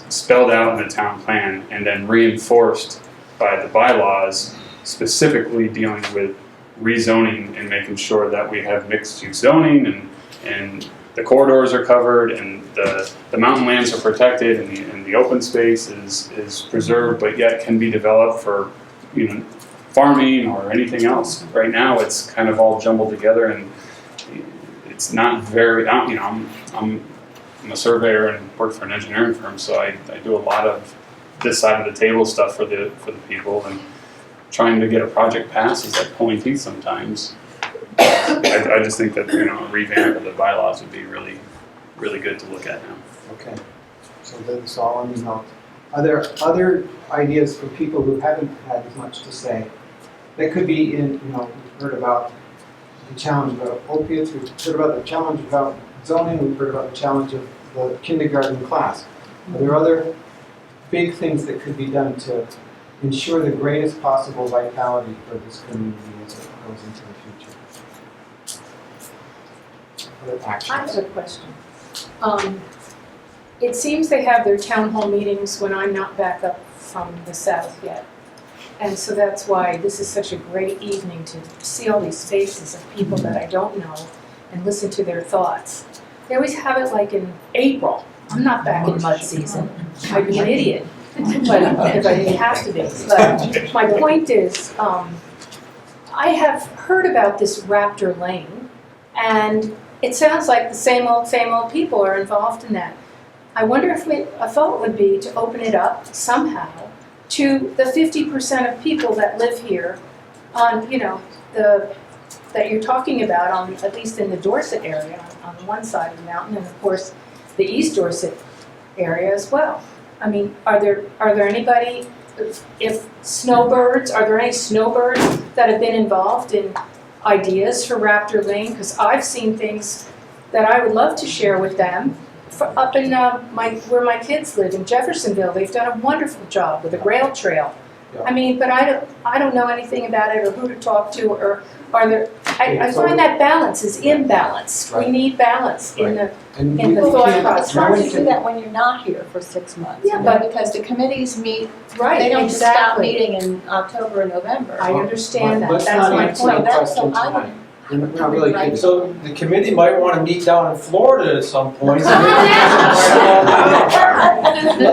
Speaker 3: spelled out in the town plan and then reinforced by the bylaws, specifically dealing with rezoning and making sure that we have mixed-use zoning and the corridors are covered and the mountain lands are protected and the open space is preserved, but yet can be developed for farming or anything else. Right now, it's kind of all jumbled together, and it's not very. I'm a surveyor and work for an engineering firm, so I do a lot of this side of the table stuff for the people, and trying to get a project passed is like pulling teeth sometimes. I just think that a revamp of the bylaws would be really, really good to look at now.
Speaker 6: Okay, so that's all on the note. Are there other ideas for people who haven't had as much to say? That could be in, we've heard about the challenge about opiates, we've heard about the challenge about zoning, we've heard about the challenge of the kindergarten class. Are there other big things that could be done to ensure the greatest possible vitality for this community as it goes into the future? Other actions?
Speaker 9: I have a question. It seems they have their town hall meetings when I'm not back up from the south yet. And so that's why this is such a great evening to see all these faces of people that I don't know and listen to their thoughts. They always have it like in April. I'm not back in mud season. I'd be an idiot, but if I didn't have to be. But my point is, I have heard about this Raptor Lane, and it sounds like the same old people are involved in that. I wonder if a thought would be to open it up somehow to the 50% of people that live here on, that you're talking about, on at least in the Dorset area, on the one side of the mountain, and of course the East Dorset area as well. I mean, are there anybody, if snowbirds, are there any snowbirds that have been involved in ideas for Raptor Lane? Because I've seen things that I would love to share with them. Up in where my kids live in Jeffersonville, they've done a wonderful job with a rail trail.
Speaker 6: Yeah.
Speaker 9: I mean, but I don't know anything about it or who to talk to, or are there? I find that balance is imbalanced.
Speaker 6: Right.
Speaker 9: We need balance in the
Speaker 6: And
Speaker 9: in the
Speaker 6: we
Speaker 9: thought
Speaker 6: can't-
Speaker 9: process.
Speaker 12: It's hard to do that when you're not here for 6 months.
Speaker 9: Yeah,
Speaker 12: you know,
Speaker 9: but-
Speaker 12: because the committees meet,
Speaker 9: Right,
Speaker 12: they don't just stop
Speaker 9: exactly.
Speaker 12: meeting in October and November.
Speaker 9: I understand that.
Speaker 6: Let's
Speaker 9: That's
Speaker 6: not
Speaker 9: my
Speaker 6: answer
Speaker 9: point.
Speaker 6: the question
Speaker 12: So I would-
Speaker 6: tonight. We're not really kidding.
Speaker 19: So the committee might want to meet down in Florida at some point.
Speaker 6: Let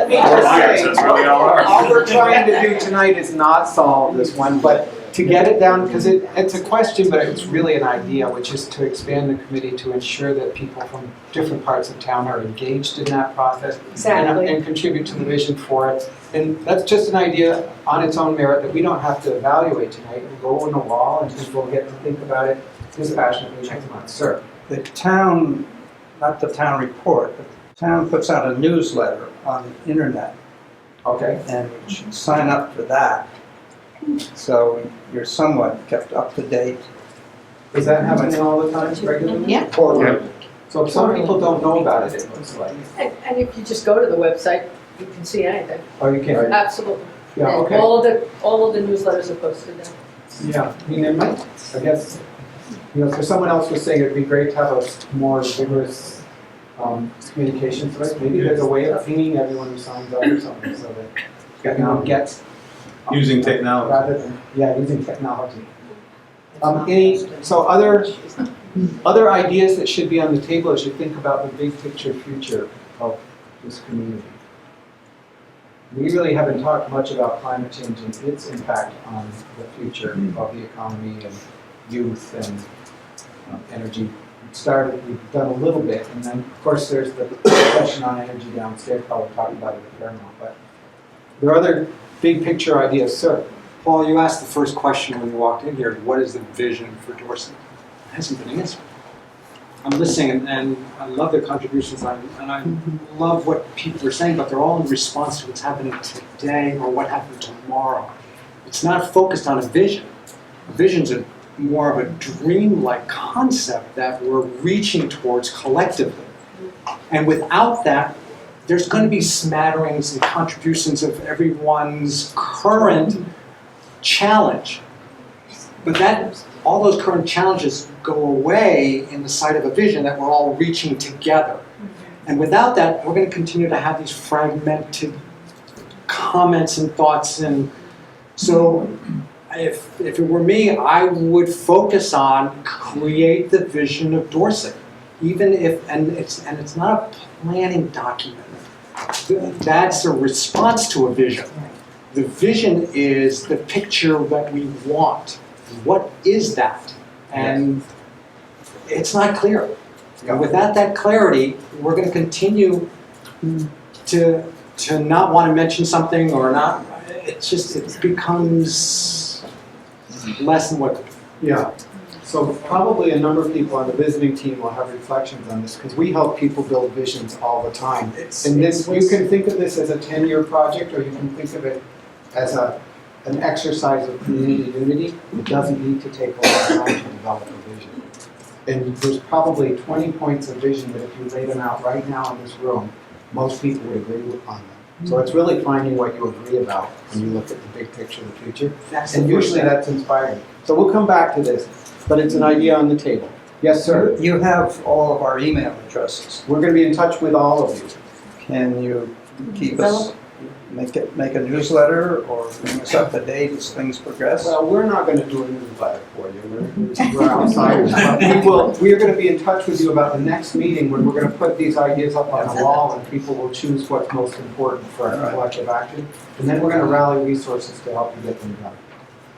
Speaker 6: me
Speaker 3: Fort Myers,
Speaker 6: just
Speaker 3: that's where we all are.
Speaker 6: all we're trying to do tonight is not solve this one, but to get it down, because it's a question, but it's really an idea, which is to expand the committee to ensure that people from different parts of town are engaged in that process.
Speaker 9: Exactly.
Speaker 6: And contribute to the vision for it. And that's just an idea on its own merit that we don't have to evaluate tonight. We'll go on the wall and people get to think about it dispassionately next month. Sir?
Speaker 2: The town, not the town report, but the town puts out a newsletter on the internet,
Speaker 6: Okay.
Speaker 2: and you should sign up for that. So you're somewhat kept up to date.
Speaker 6: Is that happening all the time, regularly?
Speaker 12: Yeah.
Speaker 6: Quarterly? So some people don't know about it, it looks like.
Speaker 22: And if you just go to the website, you can see anything.
Speaker 6: Oh, you can?
Speaker 22: Absolutely.
Speaker 6: Yeah,
Speaker 22: And
Speaker 6: okay.
Speaker 22: all of the newsletters are posted there.
Speaker 6: Yeah, I mean, it might, I guess, for someone else was saying it'd be great to have a more vigorous communication thread. Maybe there's a way of pinging everyone who signs up or something so that everyone gets.
Speaker 23: Using technology.
Speaker 6: Rather than, using technology. So other ideas that should be on the table as you think about the big picture future of this community. We really haven't talked much about climate change and its impact on the future of the economy and youth and energy. We've done a little bit, and then of course there's the discussion on energy downstairs, probably talking about it a fair amount, but there are other big picture ideas. Sir?
Speaker 24: Paul, you asked the first question when you walked in here, what is the vision for Dorset? It hasn't been answered. I'm listening and I love their contributions and I love what people are saying, but they're all in response to what's happening today or what happened tomorrow. It's not focused on a vision. A vision's more of a dream-like concept that we're reaching towards collectively. And without that, there's going to be smatterings and contributions of everyone's current challenge. But all those current challenges go away in the sight of a vision that we're all reaching together. And without that, we're going to continue to have these fragmented comments and thoughts. And so if it were me, I would focus on create the vision of Dorset. Even if, and it's not a planning document. That's a response to a vision. The vision is the picture that we want. What is that? And it's not clear. And without that clarity, we're going to continue to not want to mention something or not. It becomes less than what.
Speaker 6: Yeah. So probably a number of people on the visiting team will have reflections on this because we help people build visions all the time. And this, you can think of this as a 10-year project, or you can think of it as an exercise of community unity. It doesn't need to take a long time to develop a vision. And there's probably 20 points of vision that if you lay them out right now in this room, most people would agree on them. So it's really finding what you agree about when you look at the big picture of the future. And usually that's inspiring. So we'll come back to this, but it's an idea on the table. Yes, sir.
Speaker 2: You have all of our email addresses.
Speaker 6: We're going to be in touch with all of you.
Speaker 2: Can you keep us, make a newsletter or bring us up to date as things progress?
Speaker 6: Well, we're not going to do a newsletter for you. We're outsiders. But we are going to be in touch with you about the next meeting when we're going to put these ideas up on the wall and people will choose what's most important for collective action. And then we're going to rally resources to help you get them done.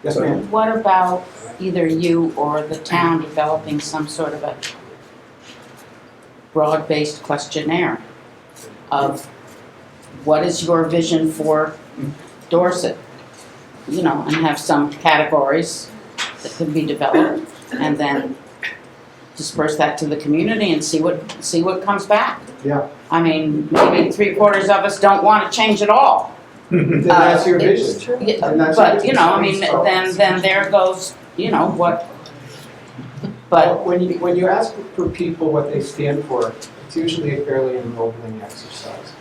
Speaker 6: Yes, ma'am.
Speaker 20: What about either you or the town developing some sort of a broad-based questionnaire of what is your vision for Dorset? You know, and have some categories that could be developed, and then disperse that to the community and see what comes back.
Speaker 6: Yeah.
Speaker 20: I mean, maybe 3/4 of us don't want to change at all.
Speaker 6: Then that's your vision.
Speaker 20: But, you know, I mean, then there goes, you know, what, but.
Speaker 6: Well, when you ask for people what they stand for, it's usually a fairly ennobling exercise.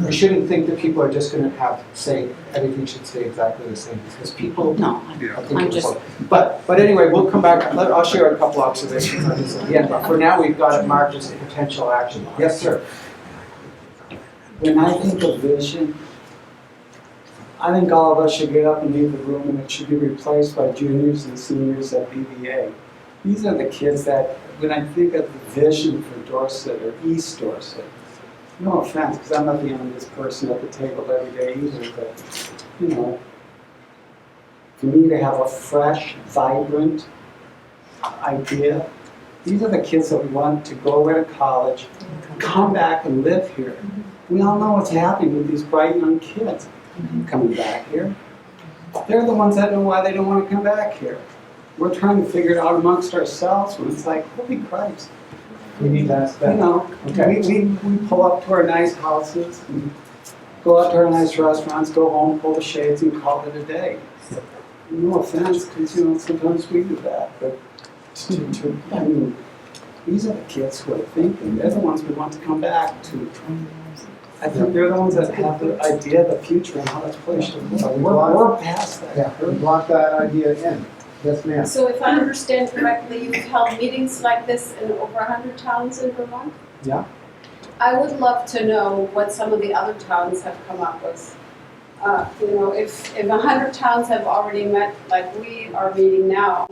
Speaker 6: You shouldn't think that people are just going to say everything should stay exactly the same, because people.
Speaker 20: No, I'm just.
Speaker 6: But anyway, we'll come back. I'll share a couple observations on this at the end. But for now, we've got it marked as a potential action. Yes, sir.
Speaker 7: When I think of vision, I think all of us should get up and leave the room, and it should be replaced by juniors and seniors at BBA. These are the kids that, when I think of the vision for Dorset or East Dorset, no offense, because I'm not the youngest person at the table every day either, but, you know, for me to have a fresh, vibrant idea, these are the kids that we want to go away to college, come back and live here. We all know what's happening with these bright young kids coming back here. They're the ones that know why they don't want to come back here. We're trying to figure it out amongst ourselves when it's like, holy Christ.
Speaker 6: We need to ask that.
Speaker 7: You know,
Speaker 6: Okay.
Speaker 7: we pull up to our nice houses, and go out to our nice restaurants, go home, pull the shades, and call it a day. No offense, because, you know, sometimes we do that, but I mean, these are the kids who are thinking. They're the ones we want to come back to. I think they're the ones that have the idea of the future and how that's placed. We're past that.
Speaker 6: Yeah, we block that idea in. Yes, ma'am.
Speaker 13: So if I understand correctly, you've held meetings like this in over 100 towns in Vermont?
Speaker 6: Yeah.
Speaker 13: I would love to know what some of the other towns have come up with. You know, if 100 towns have already met like we are meeting now,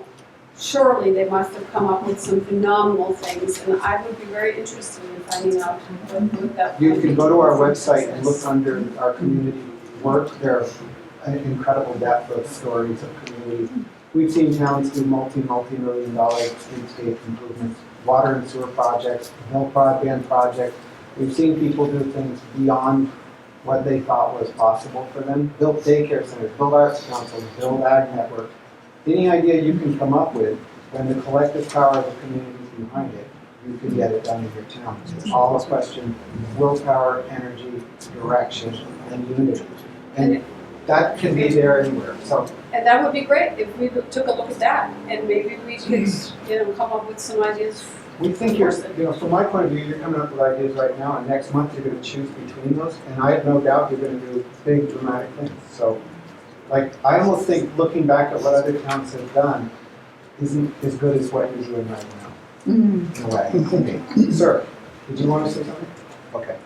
Speaker 13: surely they must have come up with some phenomenal things, and I would be very interested in finding out what that.
Speaker 6: You can go to our website and look under our community work. There's an incredible depth of stories of community. We've seen towns do multi-million dollar streetscape improvements, water and sewer projects, health broadband projects. We've seen people do things beyond what they thought was possible for them. Build daycare centers, build arts councils, build ag networks. Any idea you can come up with, when the collective power of the community is behind it, you can get it done in your town. It's all a question of willpower, energy, direction, and unity. And that can be there anywhere. So.
Speaker 13: And that would be great if we took a look at that, and maybe we could, you know, come up with some ideas.
Speaker 6: We think from my point of view, you're coming up with ideas right now, and next month you're going to choose between those, and I have no doubt you're going to do big, dramatic things. So, like, I almost think looking back at what other towns have done isn't as good as what you're doing right now. In a way. Sir, did you want to say something? Okay.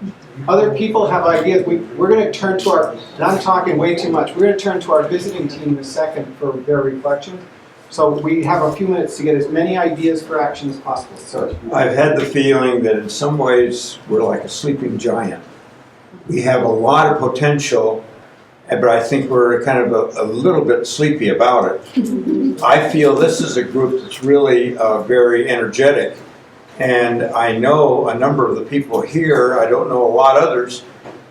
Speaker 6: Other people have ideas. We're going to turn to our, and I'm talking way too much, we're going to turn to our visiting team in a second for their reflection. So we have a few minutes to get as many ideas for action as possible. Sir.
Speaker 15: I've had the feeling that in some ways we're like a sleeping giant. We have a lot of potential, but I think we're kind of a little bit sleepy about it. I feel this is a group that's really very energetic. And I know a number of the people here, I don't know a lot of others,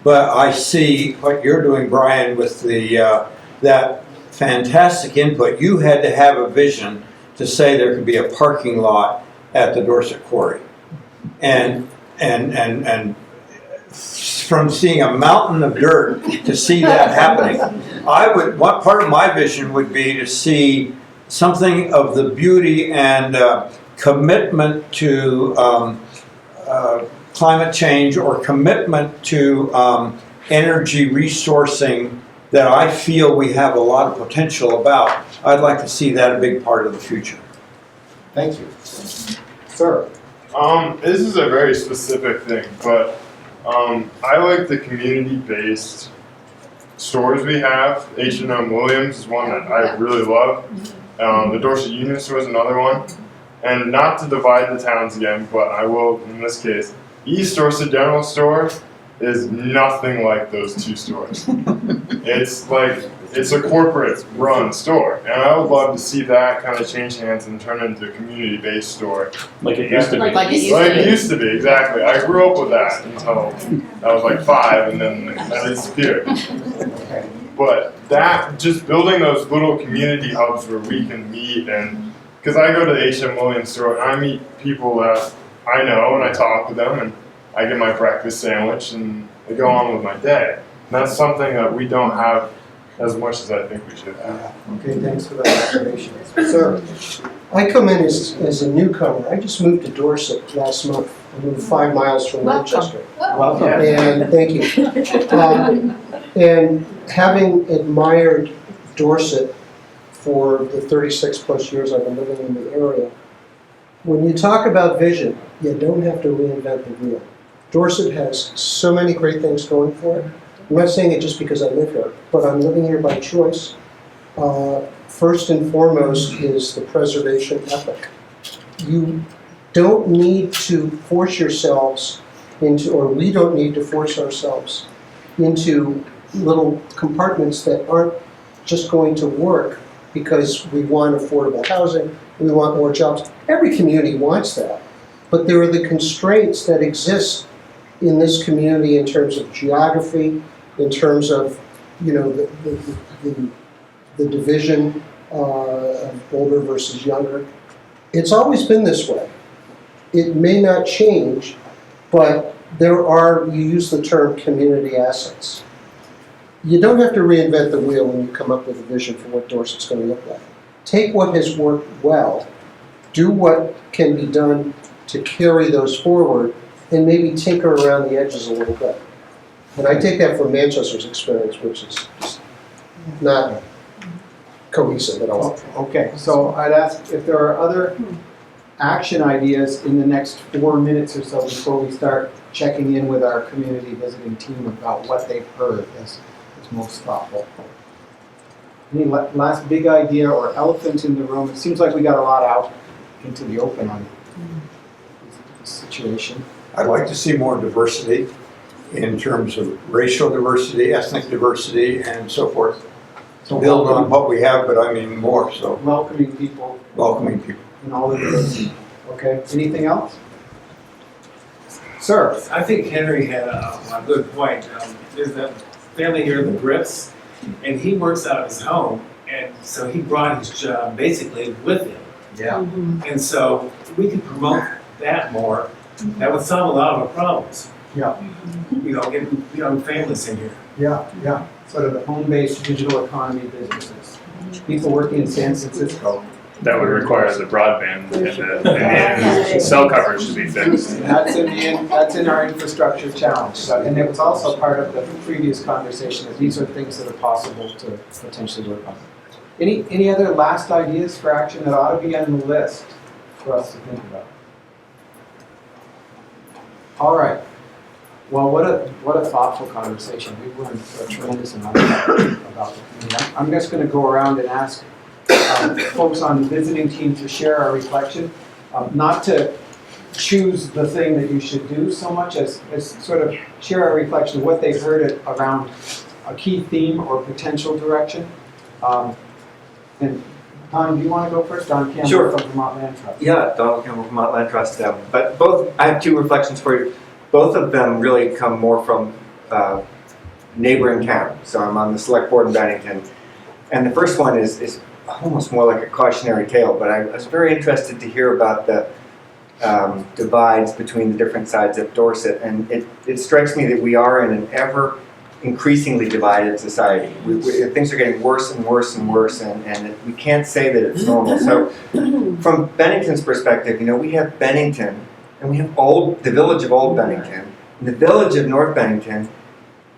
Speaker 15: but I see what you're doing, Brian, with the that fantastic input. You had to have a vision to say there could be a parking lot at the Dorset Quarry. And from seeing a mountain of dirt to see that happening, what part of my vision would be to see something of the beauty and commitment to climate change or commitment to energy resourcing that I feel we have a lot of potential about. I'd like to see that a big part of the future.
Speaker 6: Thank you. Sir?
Speaker 5: This is a very specific thing, but I like the community-based stores we have. H&M Williams is one that I really love. The Dorset Union Store is another one. And not to divide the towns again, but I will in this case. East Dorset General Store is nothing like those two stores. It's a corporate run store, and I would love to see that kind of change hands and turn into a community-based store.
Speaker 3: Like it used to be.
Speaker 5: Like it used to be, exactly. I grew up with that until I was like 5, and then that disappeared. But that, just building those little community hubs where we can meet, and because I go to the H.M. Williams store and I meet people that I know and I talk with them and I get my breakfast sandwich and I go on with my day. And that's something that we don't have as much as I think we should have.
Speaker 6: Okay, thanks for that observation. Sir?
Speaker 10: I come in as a newcomer. I just moved to Dorset last month. I moved 5 miles from Manchester.
Speaker 6: Welcome.
Speaker 10: And thank you. And having admired Dorset for the 36 plus years I've been living in the area, when you talk about vision, you don't have to reinvent the wheel. Dorset has so many great things going for it. I'm not saying it just because I live here, but I'm living here by choice. First and foremost is the preservation ethic. You don't need to force yourselves into, or we don't need to force ourselves into little compartments that aren't just going to work because we want affordable housing, we want more jobs. Every community wants that, but there are the constraints that exist in this community in terms of geography, in terms of, you know, the division of older versus younger. It's always been this way. It may not change, but there are, you use the term community assets. You don't have to reinvent the wheel when you come up with a vision for what Dorset's going to look like. Take what has worked well, do what can be done to carry those forward, and maybe tinker around the edges a little bit. And I take that from Manchester's experience, which is just not cohesive at all.
Speaker 6: Okay, so I'd ask if there are other action ideas in the next 4 minutes or so before we start checking in with our community visiting team about what they've heard as most thoughtful. Any last big idea or elephant in the room? It seems like we got a lot out into the open on this situation.
Speaker 15: I'd like to see more diversity in terms of racial diversity, ethnic diversity, and so forth.
Speaker 6: So
Speaker 15: build on what we have, but I mean more, so.
Speaker 6: Welcoming people.
Speaker 15: Welcoming people.
Speaker 6: In all of this. Okay, anything else? Sir?
Speaker 11: I think Henry had a good point. There's a family here, the Brits, and he works out of his home, and so he brought his job basically with him.
Speaker 6: Yeah.
Speaker 11: And so we could promote that more. That would solve a lot of our problems.
Speaker 6: Yeah.
Speaker 11: You know, getting young families in here.
Speaker 6: Yeah, yeah. Sort of the home-based digital economy businesses. People working in San Francisco.
Speaker 3: That would require the broadband and the cell coverage to be fixed.
Speaker 6: And that's in our infrastructure challenge. So, and it was also part of the previous conversation that these are things that are possible to potentially work on. Any other last ideas for action that ought to be on the list for us to think about? All right. Well, what a thoughtful conversation. We've learned a tremendous amount about the community. I'm just going to go around and ask folks on the visiting team to share our reflection, not to choose the thing that you should do so much as sort of share our reflection of what they've heard around a key theme or potential direction. And Don, do you want to go first? Don Campbell
Speaker 16: Sure.
Speaker 6: from Vermont Land Trust.
Speaker 16: Yeah, Donald Campbell from Vermont Land Trust. But both, I have two reflections for you. Both of them really come more from neighboring towns. So I'm on the select board in Bennington. And the first one is almost more like a cautionary tale, but I was very interested to hear about the divides between the different sides of Dorset. And it strikes me that we are in an ever increasingly divided society. Things are getting worse and worse and worse, and we can't say that it's normal. So from Bennington's perspective, you know, we have Bennington, and we have the village of Old Bennington, and the village of North Bennington,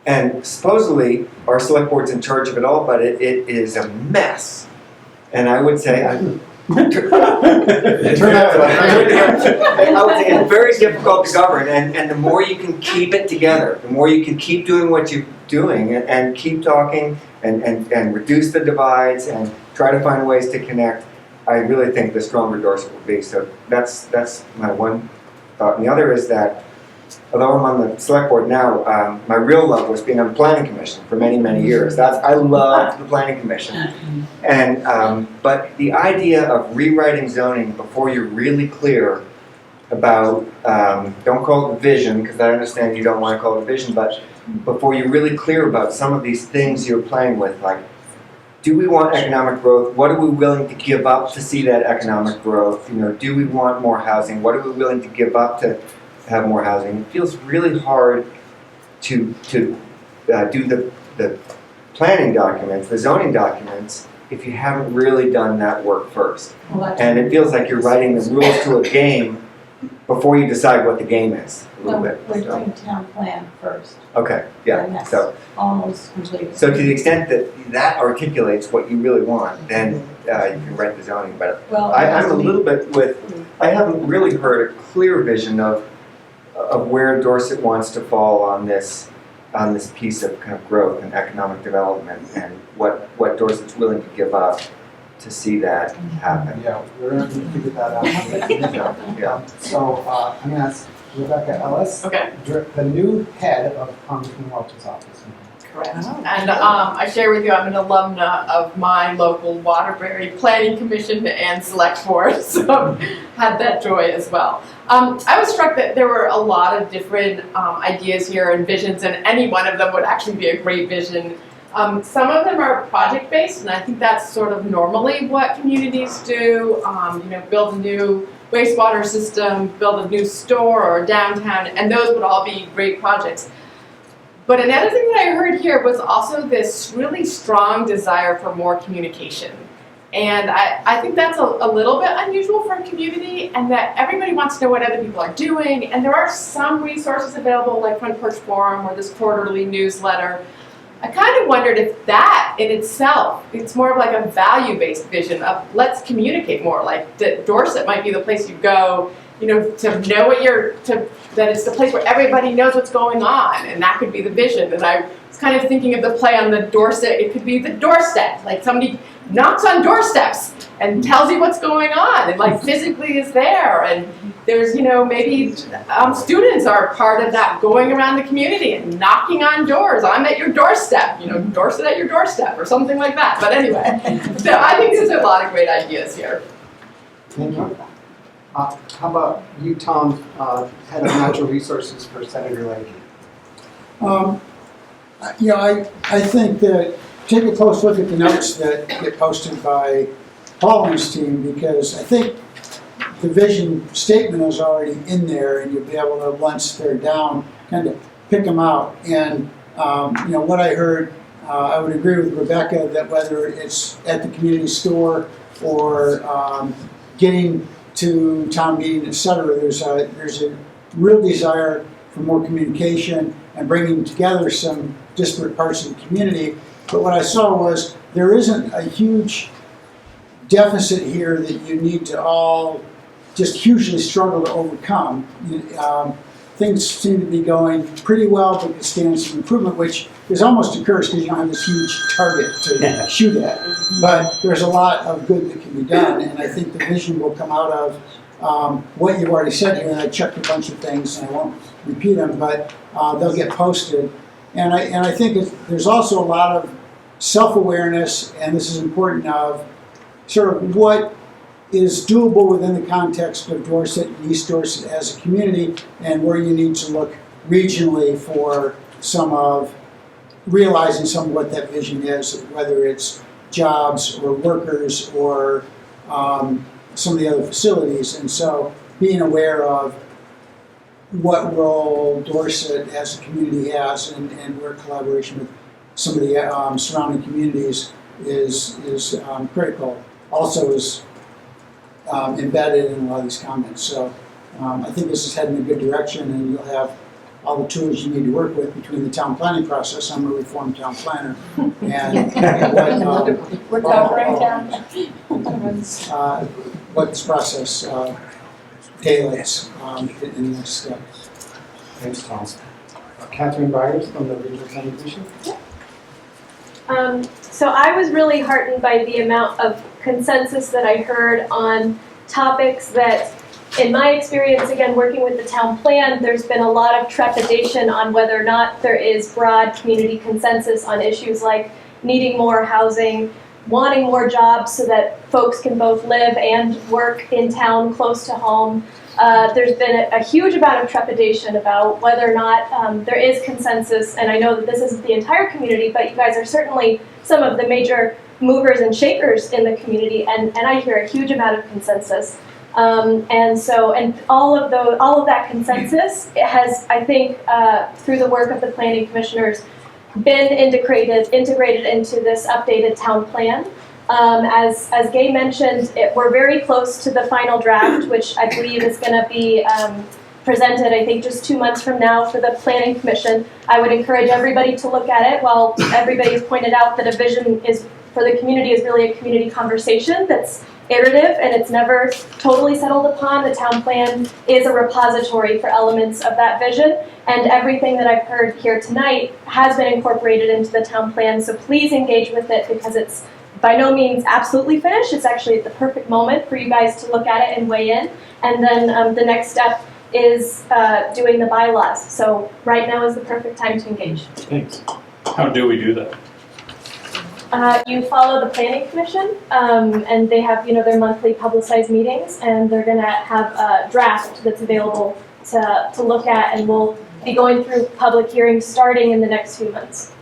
Speaker 16: and supposedly our select board's in charge of it all, but it is a mess. And I would say, I would say it's very difficult to govern, and the more you can keep it together, the more you can keep doing what you're doing, and keep talking, and reduce the divides, and try to find ways to connect, I really think the stronger Dorset will be. So that's my one thought. And the other is that, although I'm on the select board now, my real love was being on the planning commission for many, many years. I loved the planning commission. And, but the idea of rewriting zoning before you're really clear about, don't call it vision, because I understand you don't want to call it vision, but before you're really clear about some of these things you're playing with, like, do we want economic growth? What are we willing to give up to see that economic growth? You know, do we want more housing? What are we willing to give up to have more housing? It feels really hard to do the planning documents, the zoning documents, if you haven't really done that work first. And it feels like you're writing the rules to a game before you decide what the game is, a little bit.
Speaker 18: We're doing town plan first.
Speaker 16: Okay, yeah,
Speaker 18: And that's
Speaker 16: so.
Speaker 18: almost completed.
Speaker 16: So to the extent that articulates what you really want, then you can write the zoning. But
Speaker 18: Well,
Speaker 16: I'm a little bit I haven't really heard a clear vision of where Dorset wants to fall on this piece of kind of growth and economic development, and what Dorset's willing to give up to see that happen.
Speaker 6: Yeah, we're going to figure that out.
Speaker 16: Yeah.
Speaker 6: So I'm going to ask Rebecca Ellis,
Speaker 1: Okay.
Speaker 6: the new head of Congressman Welch's office.
Speaker 1: Correct. And I share with you, I'm an alumna of my local Waterbury Planning Commission and Select Board, so had that joy as well. I was struck that there were a lot of different ideas here and visions, and any one of them would actually be a great vision. Some of them are project-based, and I think that's sort of normally what communities do. You know, build a new wastewater system, build a new store or downtown, and those would all be great projects. But another thing that I heard here was also this really strong desire for more communication. And I think that's a little bit unusual for a community, and that everybody wants to know what other people are doing. And there are some resources available, like Front Porch Forum or this quarterly newsletter. I kind of wondered if that in itself, it's more of like a value-based vision of let's communicate more. Like Dorset might be the place you go, you know, to know what that it's the place where everybody knows what's going on, and that could be the vision. And I was kind of thinking of the play on the Dorset, it could be the doorstep, like somebody knocks on doorsteps and tells you what's going on, and like physically is there, and there's, you know, maybe students are part of that, going around the community and knocking on doors. I'm at your doorstep, you know, Dorset at your doorstep, or something like that. But anyway, so I think there's a lot of great ideas here.
Speaker 6: Thank you. How about you, Tom, head of natural resources for Senator Leahy?
Speaker 4: You know, I think that take a close look at the notes that get posted by Paul and his team, because I think the vision statement is already in there, and you'll be able to, once they're down, kind of pick them out. And you know, what I heard, I would agree with Rebecca that whether it's at the community store or getting to town meeting, et cetera, there's a real desire for more communication and bringing together some disparate parts of the community. But what I saw was there isn't a huge deficit here that you need to all just hugely struggle to overcome. Things seem to be going pretty well, but it stands for improvement, which is almost a curse because you don't have this huge target to shoot at. But there's a lot of good that can be done, and I think the vision will come out of what you've already said here. And I checked a bunch of things, and I won't repeat them, but they'll get posted. And I think there's also a lot of self-awareness, and this is important, of sort of what is doable within the context of Dorset and East Dorset as a community, and where you need to look regionally for some of realizing some of what that vision is, whether it's jobs or workers or some of the other facilities. And so being aware of what role Dorset as a community has, and where collaboration with some of the surrounding communities is critical, also is embedded in a lot of these comments. So I think this is heading in a good direction, and you'll have all the tools you need to work with between the town planning process. I'm a reformed town planner. And
Speaker 12: Recovering town.
Speaker 4: what this process daylights in the next step.
Speaker 6: Thanks, Tom. Catherine Byers from the Regional Planning Commission.
Speaker 8: So I was really heartened by the amount of consensus that I heard on topics that, in my experience, again, working with the town plan, there's been a lot of trepidation on whether or not there is broad community consensus on issues like needing more housing, wanting more jobs so that folks can both live and work in town close to home. There's been a huge amount of trepidation about whether or not there is consensus, and I know that this isn't the entire community, but you guys are certainly some of the major movers and shakers in the community, and I hear a huge amount of consensus. And all of that consensus has, I think, through the work of the planning commissioners, been integrated into this updated town plan. As Gay mentioned, we're very close to the final draft, which I believe is going to be presented, I think, just 2 months from now for the Planning Commission. I would encourage everybody to look at it. While everybody's pointed out that a vision is for the community is really a community conversation that's iterative and it's never totally settled upon, the town plan is a repository for elements of that vision. And everything that I've heard here tonight has been incorporated into the town plan. So please engage with it because it's by no means absolutely finished. It's actually at the perfect moment for you guys to look at it and weigh in. And then the next step is doing the bylaws. So right now is the perfect time to engage.
Speaker 3: Thanks. How do we do that?
Speaker 8: You follow the Planning Commission, and they have, their monthly publicized meetings, and they're going to have a draft that's available to look at, and we'll be going through public hearings starting in the next few months.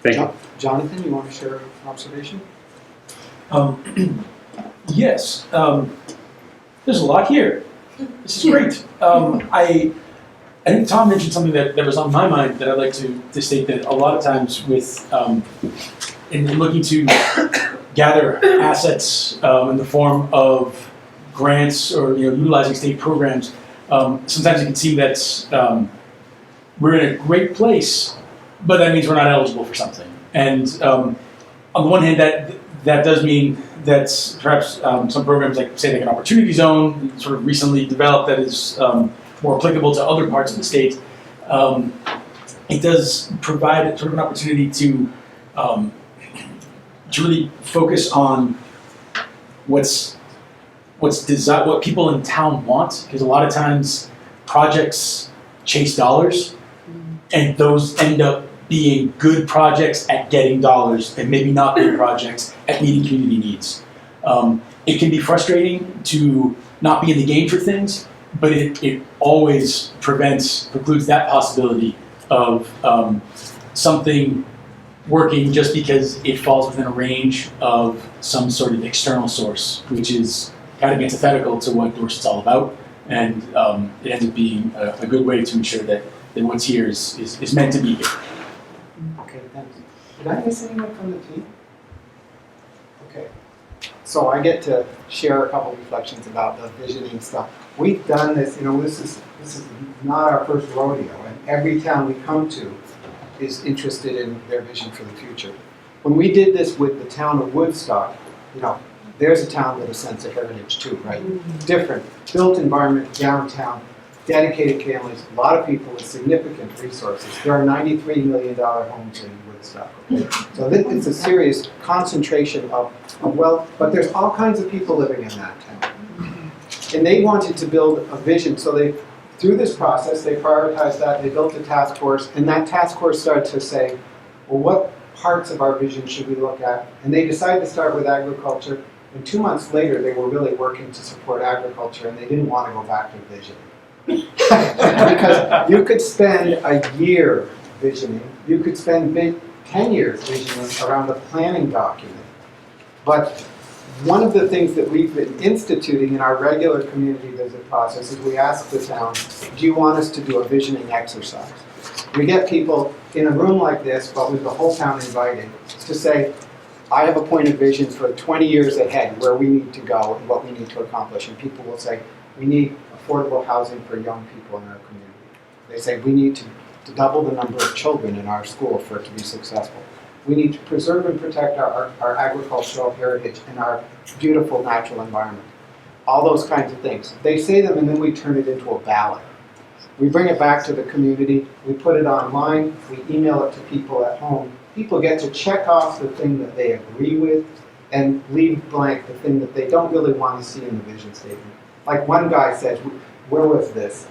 Speaker 3: Thank you.
Speaker 6: Jonathan, you want to share an observation?
Speaker 19: Yes, there's a lot here. This is great. I think Tom mentioned something that was on my mind that I'd like to state, that a lot of times with in looking to gather assets in the form of grants or utilizing state programs, sometimes it can seem that we're in a great place, but that means we're not eligible for something. And on the one hand, that does mean that perhaps some programs, like say like an opportunity zone, sort of recently developed, that is more applicable to other parts of the state. It does provide sort of an opportunity to really focus on what people in town want, because a lot of times projects chase dollars, and those end up being good projects at getting dollars, and maybe not good projects at meeting community needs. It can be frustrating to not be in the game for things, but it always precludes that possibility of something working just because it falls within a range of some sort of external source, which is kind of antithetical to what Dorset's all about, and it ends up being a good way to ensure that what's here is meant to be here.
Speaker 6: Okay, thanks. Did I miss anyone from the team? Okay. So I get to share a couple of reflections about the visioning stuff. We've done this, this is not our first rodeo, and every town we come to is interested in their vision for the future. When we did this with the town of Woodstock, there's a town with a sense of heritage too, right? Different, built environment, downtown, dedicated families, a lot of people with significant resources. There are $93 million homes in Woodstock. Okay? So it's a serious concentration of wealth, but there's all kinds of people living in that town. And they wanted to build a vision, so through this process, they prioritized that, they built a task force, and that task force started to say, well, what parts of our vision should we look at? And they decided to start with agriculture, and 2 months later, they were really working to support agriculture, and they didn't want to go back to vision. Because you could spend a year visioning, you could spend 10 years visioning around a planning document. But one of the things that we've been instituting in our regular community visit process is we ask the town, do you want us to do a visioning exercise? We get people in a room like this, but with the whole town invited, to say, I have a point of vision for 20 years ahead where we need to go and what we need to accomplish. And people will say, we need affordable housing for young people in our community. They say, we need to to double the number of children in our school for it to be successful. We need to preserve and protect our agricultural heritage and our beautiful natural environment. All those kinds of things. They say them and then we turn it into a ballot. We bring it back to the community, we put it online, we email it to people at home. People get to check off the thing that they agree with and leave blank the thing that they don't really want to see in the vision statement. Like one guy says, where was this?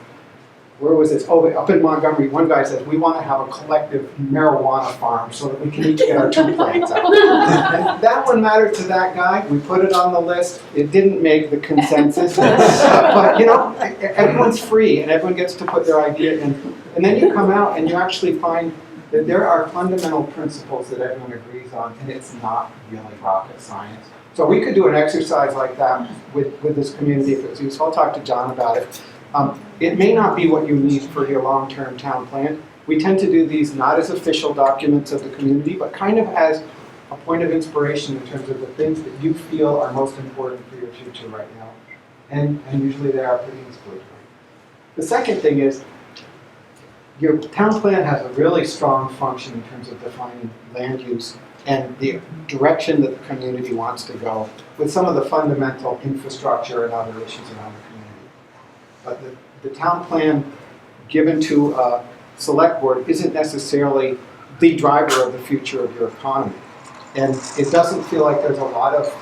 Speaker 6: Where was this? Oh, up in Montgomery, one guy says, we want to have a collective marijuana farm so that we can each get our 2 plants out. And that one mattered to that guy. We put it on the list. It didn't make the consensus. But, you know, everyone's free and everyone gets to put their idea in. And then you come out and you actually find that there are fundamental principles that everyone agrees on, and it's not really rocket science. So we could do an exercise like that with this community if it was useful. I'll talk to John about it. It may not be what you need for your long-term town plan. We tend to do these not as official documents of the community, but kind of as a point of inspiration in terms of the things that you feel are most important for your future right now. And usually they are pretty inspirational. The second thing is, your town plan has a really strong function in terms of defining land use and the direction that the community wants to go with some of the fundamental infrastructure and other issues around the community. But the town plan given to a select board isn't necessarily the driver of the future of your economy. And it doesn't feel like there's a lot of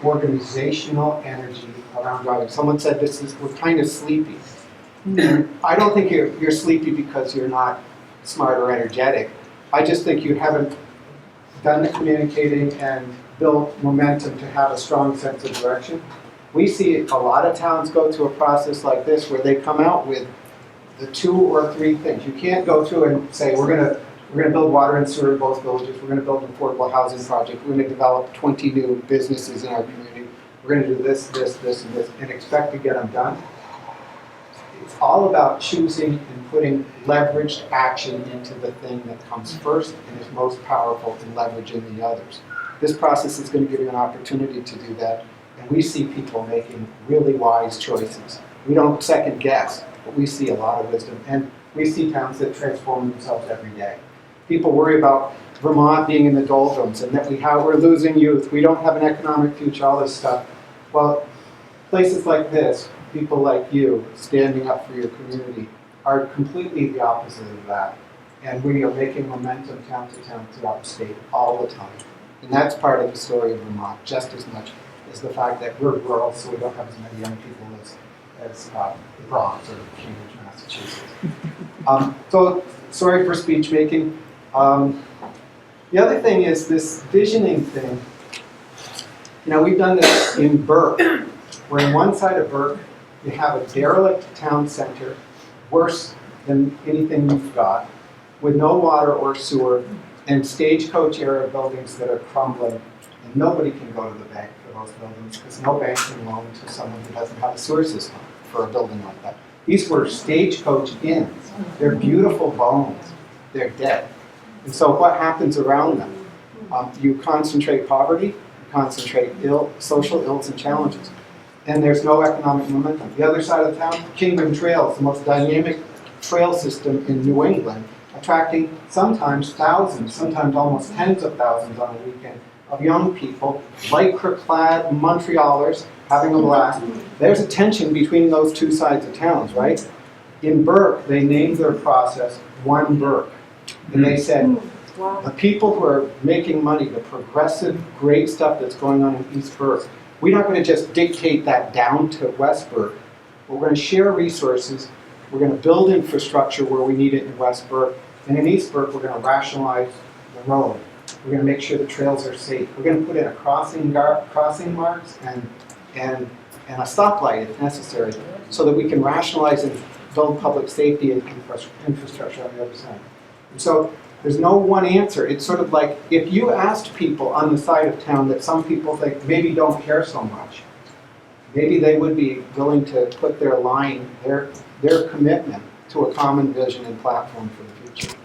Speaker 6: organizational energy around driving. Someone said we're kind of sleepy. I don't think you're sleepy because you're not smart or energetic. I just think you haven't done the communicating and built momentum to have a strong sense of direction. We see a lot of towns go through a process like this where they come out with the 2 or 3 things. You can't go through and say, we're gonna build water and sewer in both villages, we're gonna build an affordable housing project, we're gonna develop 20 new businesses in our community, we're gonna do this, this, this, and this, and expect to get them done. It's all about choosing and putting leveraged action into the thing that comes first and is most powerful in leveraging the others. This process is going to give you an opportunity to do that, and we see people making really wise choices. We don't second guess, but we see a lot of wisdom, and we see towns that transform themselves every day. People worry about Vermont being in the doldrums and that we're losing youth, we don't have an economic future, all this stuff. Well, places like this, people like you standing up for your community are completely the opposite of that. And we are making momentum town to town throughout the state all the time. And that's part of the story of Vermont just as much as the fact that we're rural, so we don't have as many young people as the Bronx or Cambridge, Massachusetts. So sorry for speech making. The other thing is this visioning thing. You know, we've done this in Burke, where on one side of Burke, you have a derelict town center, worse than anything you've got, with no water or sewer, and stagecoach era buildings that are crumbling, and nobody can go to the bank for those buildings, because no bank can loan to someone who doesn't have a sewer system for a building like that. These were stagecoach inns. They're beautiful bones. They're dead. And so what happens around them? You concentrate poverty, you concentrate social ills and challenges. And there's no economic momentum. The other side of town, Kingdom Trails, the most dynamic trail system in New England, attracting sometimes thousands, sometimes almost tens of thousands on a weekend of young people, lycra-clad Montrealers, having a blast. There's a tension between those 2 sides of towns, right? In Burke, they named their process One Burke. And they said, the people who are making money, the progressive, great stuff that's going on in East Burke, we're not going to just dictate that down to West Burke. We're going to share resources. We're going to build infrastructure where we need it in West Burke. And in East Burke, we're going to rationalize the road. We're going to make sure the trails are safe. We're going to put in a crossing marks and a stoplight if necessary, so that we can rationalize and build public safety and infrastructure on the other side. And so there's no one answer. It's sort of like if you asked people on the side of town that some people think maybe don't care so much, maybe they would be willing to put their commitment to a common vision and platform for the future.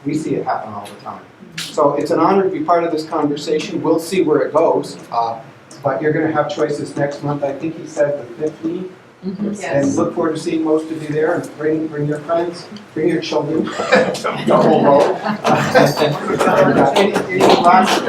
Speaker 6: We see it happen all the time. So it's an honor to be part of this conversation. We'll see where it goes, but you're going to have choices next month. I think he said the 15th And look forward to seeing most of you there, and bring your friends, bring your children.
Speaker 5: Double vote.
Speaker 6: Any last